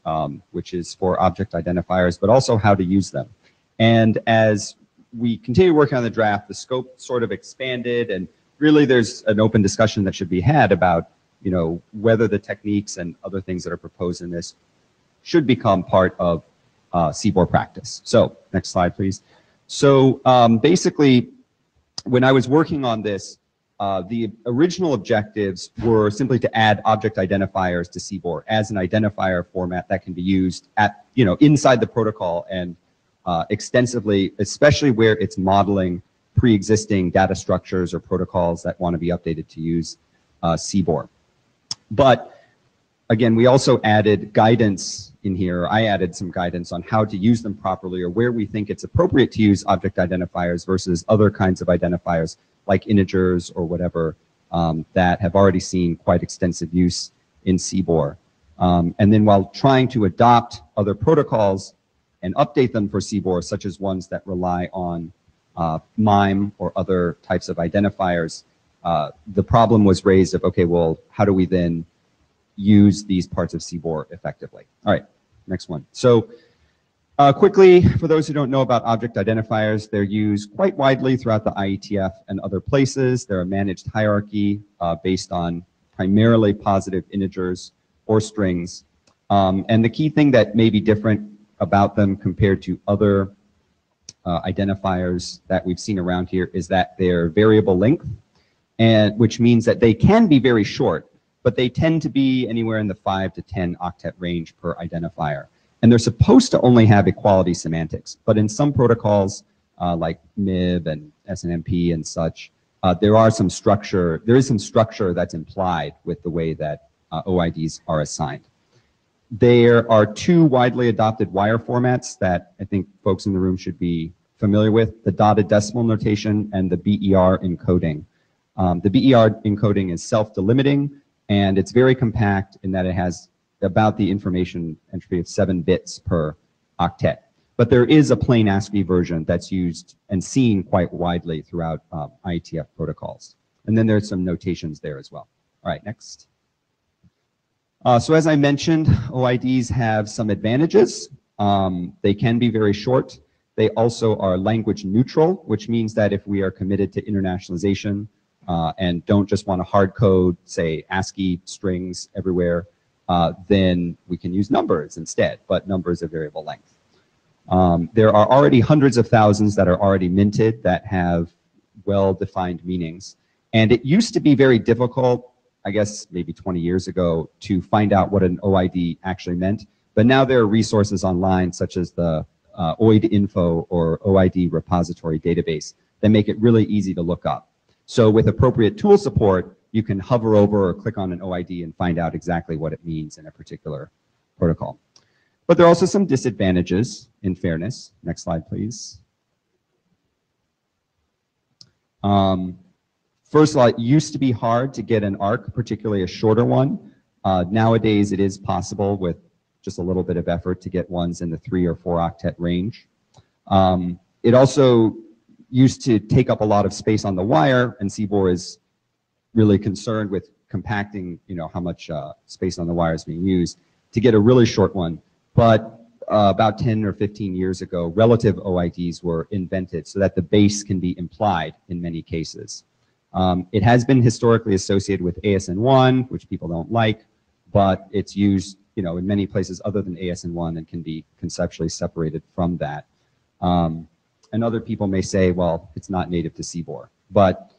which is for object identifiers, but also how to use them. And as we continue working on the draft, the scope sort of expanded, and really there's an open discussion that should be had about, you know, whether the techniques and other things that are proposed in this should become part of CBOR practice. So next slide, please. So basically, when I was working on this, the original objectives were simply to add object identifiers to CBOR as an identifier format that can be used at, you know, inside the protocol and extensively, especially where it's modeling pre-existing data structures or protocols that want to be updated to use CBOR. But again, we also added guidance in here. I added some guidance on how to use them properly, or where we think it's appropriate to use object identifiers versus other kinds of identifiers like integers or whatever that have already seen quite extensive use in CBOR. And then while trying to adopt other protocols and update them for CBOR, such as ones that rely on MIME or other types of identifiers, the problem was raised of, okay, well, how do we then use these parts of CBOR effectively? All right, next one. So quickly, for those who don't know about object identifiers, they're used quite widely throughout the IETF and other places. They're a managed hierarchy based on primarily positive integers or strings. And the key thing that may be different about them compared to other identifiers that we've seen around here is that they're variable length, and which means that they can be very short. but they tend to be anywhere in the 5 to 10 octet range per identifier. And they're supposed to only have equality semantics, but in some protocols like MIB and SNMP and such, there is some structure that's implied with the way that OIDs are assigned. There are two widely adopted wire formats that I think folks in the room should be familiar with, the dotted decimal notation and the BER encoding. The BER encoding is self-delimiting, and it's very compact in that it has about the information entropy of 7 bits per octet. But there is a plain ASCII version that's used and seen quite widely throughout IETF protocols. And then there's some notations there as well. All right, next. So as I mentioned, OIDs have some advantages. They can be very short. They also are language neutral, which means that if we are committed to internationalization and don't just want to hard code, say, ASCII strings everywhere, then we can use numbers instead, but numbers of variable length. There are already hundreds of thousands that are already minted that have well-defined meanings. And it used to be very difficult, I guess maybe 20 years ago, to find out what an OID actually meant. But now there are resources online, such as the OID-info or OID repository database, that make it really easy to look up. So with appropriate tool support, you can hover over or click on an OID and find out exactly what it means in a particular protocol. But there are also some disadvantages, in fairness. Next slide, please. First of all, it used to be hard to get an ARC, particularly a shorter one. Nowadays, it is possible with just a little bit of effort to get ones in the 3 or 4 octet range. It also used to take up a lot of space on the wire, and CBOR is really concerned with compacting, how much space on the wire is being used to get a really short one. But about 10 or 15 years ago, relative OIDs were invented so that the base can be implied in many cases. It has been historically associated with ASN1, which people don't like, but it's used in many places other than ASN1 and can be conceptually separated from that. And other people may say, well, it's not native to CBOR, but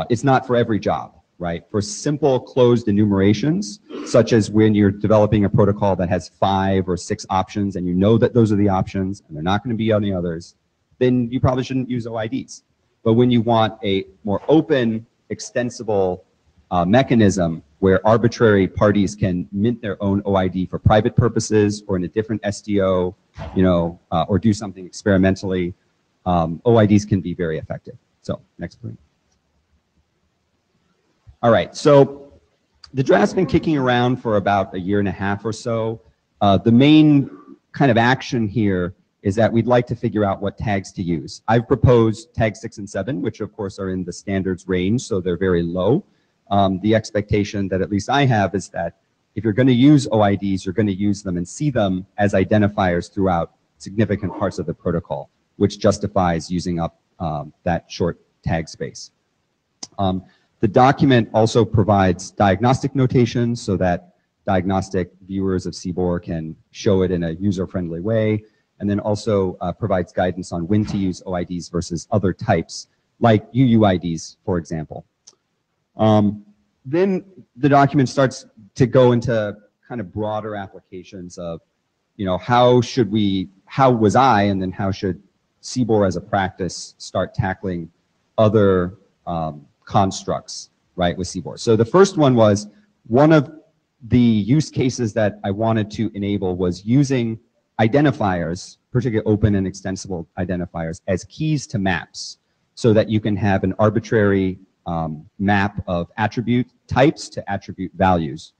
it's not for every job, right? For simple closed enumerations, such as when you're developing a protocol that has 5 or 6 options and you know that those are the options and they're not going to be any others, then you probably shouldn't use OIDs. But when you want a more open, extensible mechanism where arbitrary parties can mint their own OID for private purposes or in a different SDO, or do something experimentally, OIDs can be very effective. So next please. All right, so the draft's been kicking around for about 1.5 years or so. The main kind of action here is that we'd like to figure out what tags to use. I've proposed tags 6 and 7, which of course are in the standards range, so they're very low. The expectation that at least I have is that if you're going to use OIDs, you're going to use them and see them as identifiers throughout significant parts of the protocol, which justifies using up that short tag space. The document also provides diagnostic notation so that diagnostic viewers of CBOR can show it in a user-friendly way, and then also provides guidance on when to use OIDs versus other types, like UUIDs, for example. Then the document starts to go into kind of broader applications of, how was I, and then how should CBOR as a practice start tackling other constructs, right, with CBOR. So the first one was, one of the use cases that I wanted to enable was using identifiers, particularly open and extensible identifiers, as keys to maps, so that you can have an arbitrary map of attribute types to attribute values.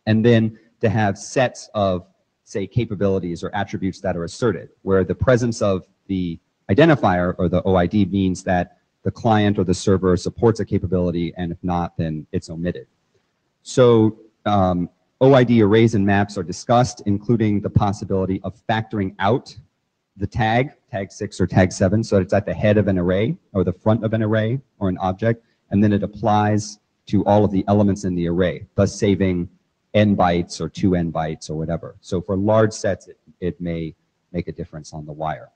And then to have sets of, say, capabilities or attributes that are asserted, where the presence of the identifier or the OID means that the client or the server supports a capability, and if not, then it's omitted. So OID arrays and maps are discussed, including the possibility of factoring out the tag 6 or tag 7, so it's at the head of an array or the front of an array or an object, and then it applies to all of the elements in the array, thus saving n bytes or 2n bytes or whatever. So for large sets, it may make a difference on the wire.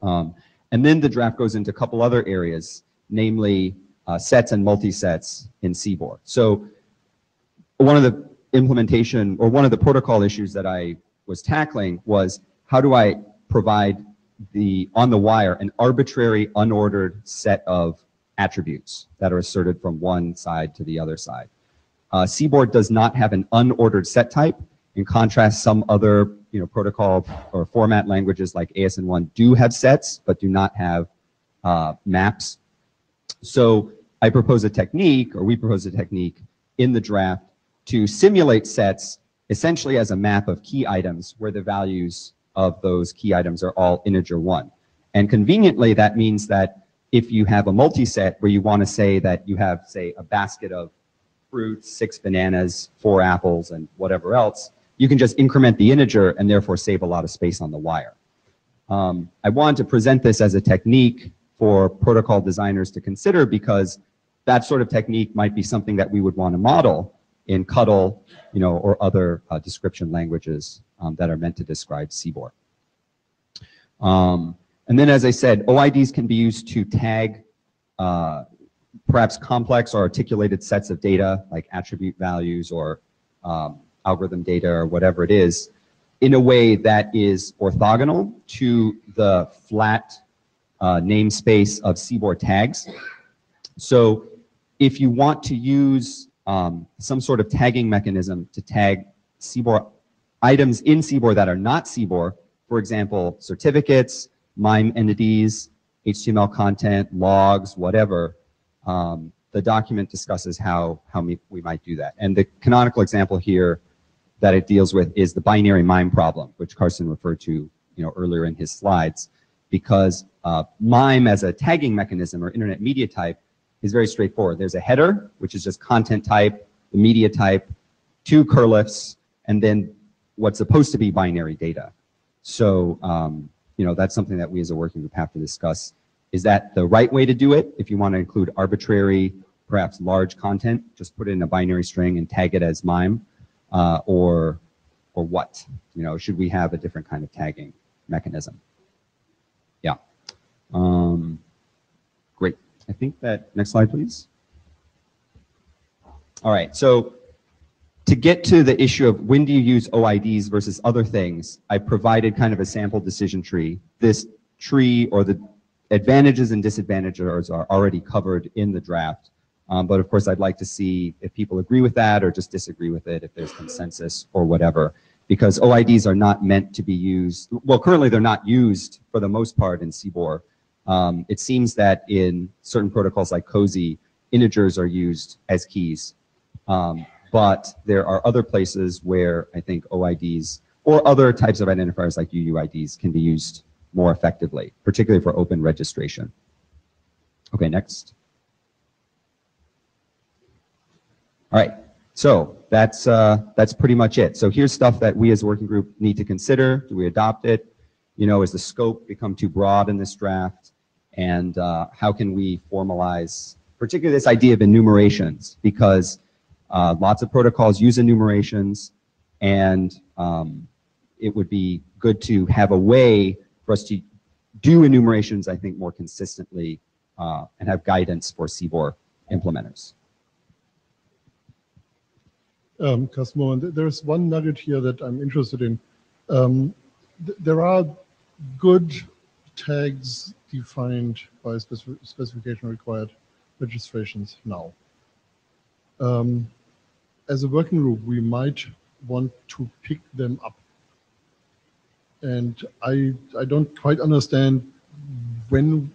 And then the draft goes into a couple other areas, namely sets and multisets in CBOR. So one of the implementation or one of the protocol issues that I was tackling was how do I provide on the wire an arbitrary unordered set of attributes that are asserted from one side to the other side. CBOR does not have an unordered set type. In contrast, some other protocol or format languages like ASN1 do have sets, but do not have maps. So I propose a technique, or we propose a technique in the draft to simulate sets essentially as a map of key items where the values of those key items are all integer 1. And conveniently, that means that if you have a multi-set where you want to say that you have, say, a basket of fruits, 6 bananas, 4 apples, and whatever else, you can just increment the integer and therefore save a lot of space on the wire. I wanted to present this as a technique for protocol designers to consider because that sort of technique might be something that we would want to model in CUDL, or other description languages that are meant to describe CBOR. And then, as I said, OIDs can be used to tag perhaps complex or articulated sets of data, like attribute values or algorithm data or whatever it is, in a way that is orthogonal to the flat namespace of CBOR tags. So if you want to use some sort of tagging mechanism to tag CBOR items in CBOR that are not CBOR, for example, certificates, MIME entities, HTML content, logs, whatever, the document discusses how we might do that. And the canonical example here that it deals with is the binary MIME problem, which Carson referred to earlier in his slides, because MIME as a tagging mechanism or internet media type is very straightforward. There's a header, which is just content type, the media type, 2 curlifs, and then what's supposed to be binary data. So, that's something that we as a working group have to discuss. Is that the right way to do it? If you want to include arbitrary, perhaps large content, just put it in a binary string and tag it as MIME, or what? Should we have a different kind of tagging mechanism? Yeah. Great. I think that, next slide, please. All right, so to get to the issue of when do you use OIDs versus other things, I provided kind of a sample decision tree. This tree, or the advantages and disadvantages, are already covered in the draft. But of course, I'd like to see if people agree with that or just disagree with it, if there's consensus or whatever. Because OIDs are not meant to be used, well, currently they're not used for the most part in CBOR. It seems that in certain protocols like COSI, integers are used as keys. But there are other places where I think OIDs or other types of identifiers like UUIDs can be used more effectively, particularly for open registration. Okay, next. All right, so that's pretty much it. So here's stuff that we as a working group need to consider. Do we adopt it? Has the scope become too broad in this draft? And how can we formalize, particularly this idea of enumerations? Because lots of protocols use enumerations, and it would be good to have a way for us to do enumerations, I think, more consistently and have guidance for CBOR implementers. Cosmo, there's one nugget here that I'm interested in. There are good tags defined by specification required registrations now. As a working group, we might want to pick them up. And I don't quite understand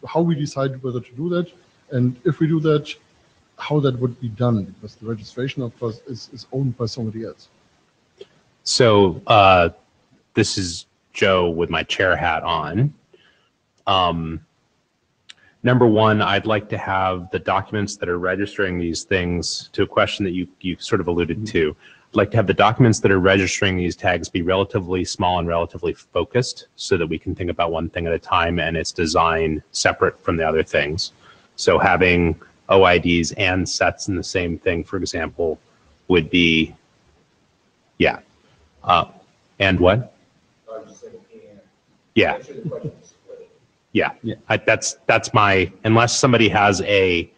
how we decide whether to do that, and if we do that, how that would be done, because the registration, of course, is owned by somebody else. So this is Joe with my chair hat on. Number one, I'd like to have the documents that are registering these things, to a question that you sort of alluded to. I'd like to have the documents that are registering these tags be relatively small and relatively focused so that we can think about one thing at a time and its design separate from the other things. So having OIDs and sets in the same thing, for example, would be, yeah. And what? Yeah. Yeah, that's my, unless somebody has a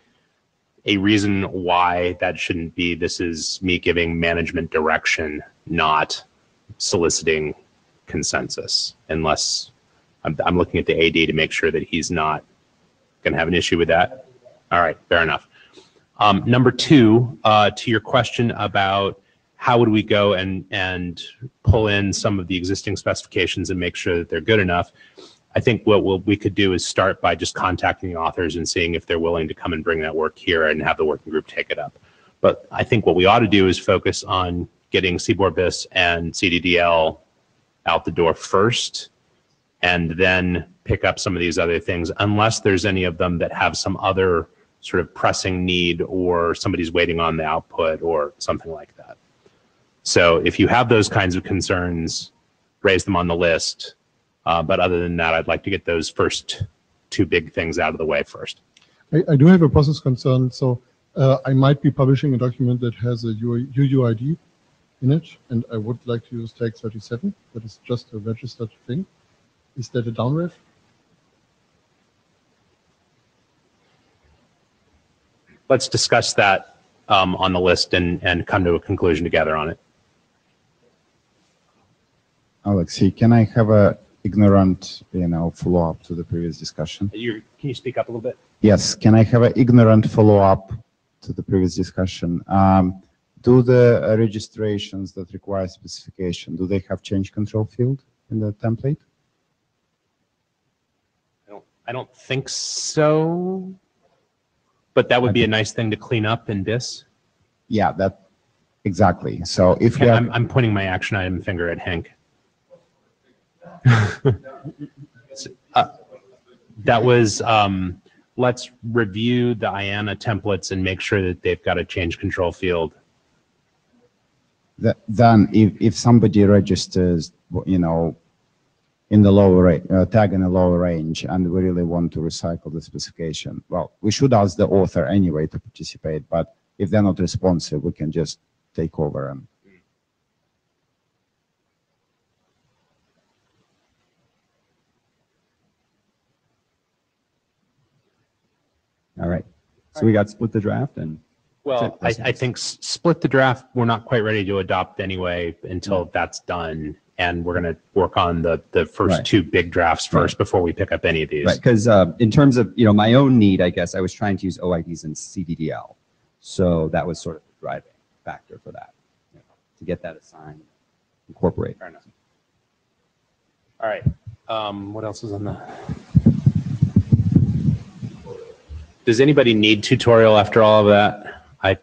a reason why that shouldn't be. This is me giving management direction, not soliciting consensus, unless I'm looking at the AD to make sure that he's not going to have an issue with that. All right, fair enough. Number two, to your question about how would we go and pull in some of the existing specifications and make sure that they're good enough, I think what we could do is start by just contacting the authors and seeing if they're willing to come and bring that work here and have the working group take it up. But I think what we ought to do is focus on getting CBOR BIS and CDDL out the door first, and then pick up some of these other things, unless there's any of them that have some other sort of pressing need, or somebody's waiting on the output or something like that. So if you have those kinds of concerns, raise them on the list. But other than that, I'd like to get those first two big things out of the way first. I do have a process concern. So I might be publishing a document that has a UUID in it, and I would like to use tag 37. That is just a registered thing. Is that a downref? Let's discuss that on the list and come to a conclusion together on it. Alexei, can I have a ignorant, follow-up to the previous discussion? Can you speak up a little bit? Yes, can I have an ignorant follow-up to the previous discussion? Do the registrations that require specification, do they have change control field in the template? I don't think so, but that would be a nice thing to clean up in BIS. Yeah, that exactly. So if I'm pointing my action item finger at Hank. That was, let's review the IANA templates and make sure that they've got a change control field. Then if somebody registers, in the lower tag in the lower range, and we really want to recycle the specification, well, we should ask the author anyway to participate, but if they're not responsive, we can just take over and all right. So we got split the draft and. Well, I think split the draft, we're not quite ready to adopt anyway until that's done. And we're going to work on the first two big drafts first before we pick up any of these. Right, because in terms of, my own need, I guess, I was trying to use OIDs and CDDL. So that was sort of the driving factor for that, to get that assigned, incorporate. Fair enough. All right. What else is on the... Does anybody need tutorial after all of that? I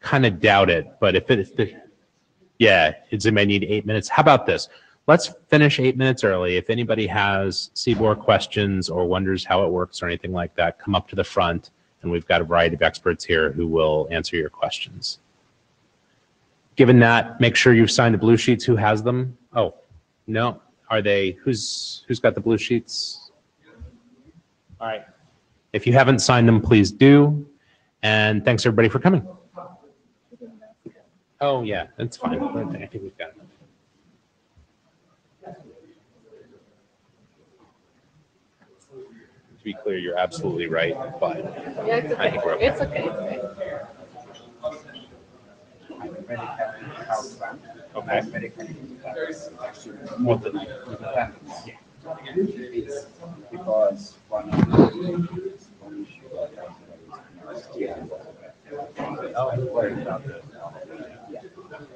kind of doubt it, but if yeah, it may need 8 minutes. How about this? Let's finish 8 minutes early. If anybody has CBOR questions or wonders how it works or anything like that, come up to the front, and we've got a variety of experts here who will answer your questions. Given that, make sure you've signed the blue sheets. Who has them? Oh, no. Are they? Who's got the blue sheets? All right. If you haven't signed them, please do. And thanks everybody for coming. Oh yeah, that's fine. I think we've got enough. To be clear, you're absolutely right, but yeah, it's okay. I think we're okay. It's okay. What the because one of the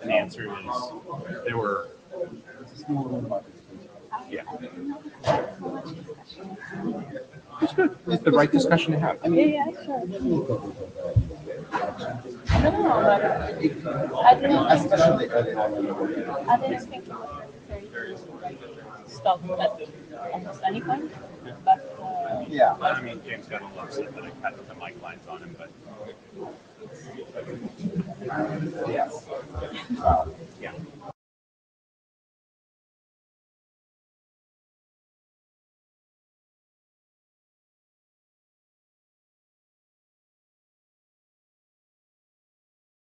And the answer is there were it's good. It's the right discussion to have. I mean, Yeah, sure. No, but I didn't think it was necessary to stop at almost any point. But yeah, I mean, James got a little upset that I cut the mic lines on him, but yeah.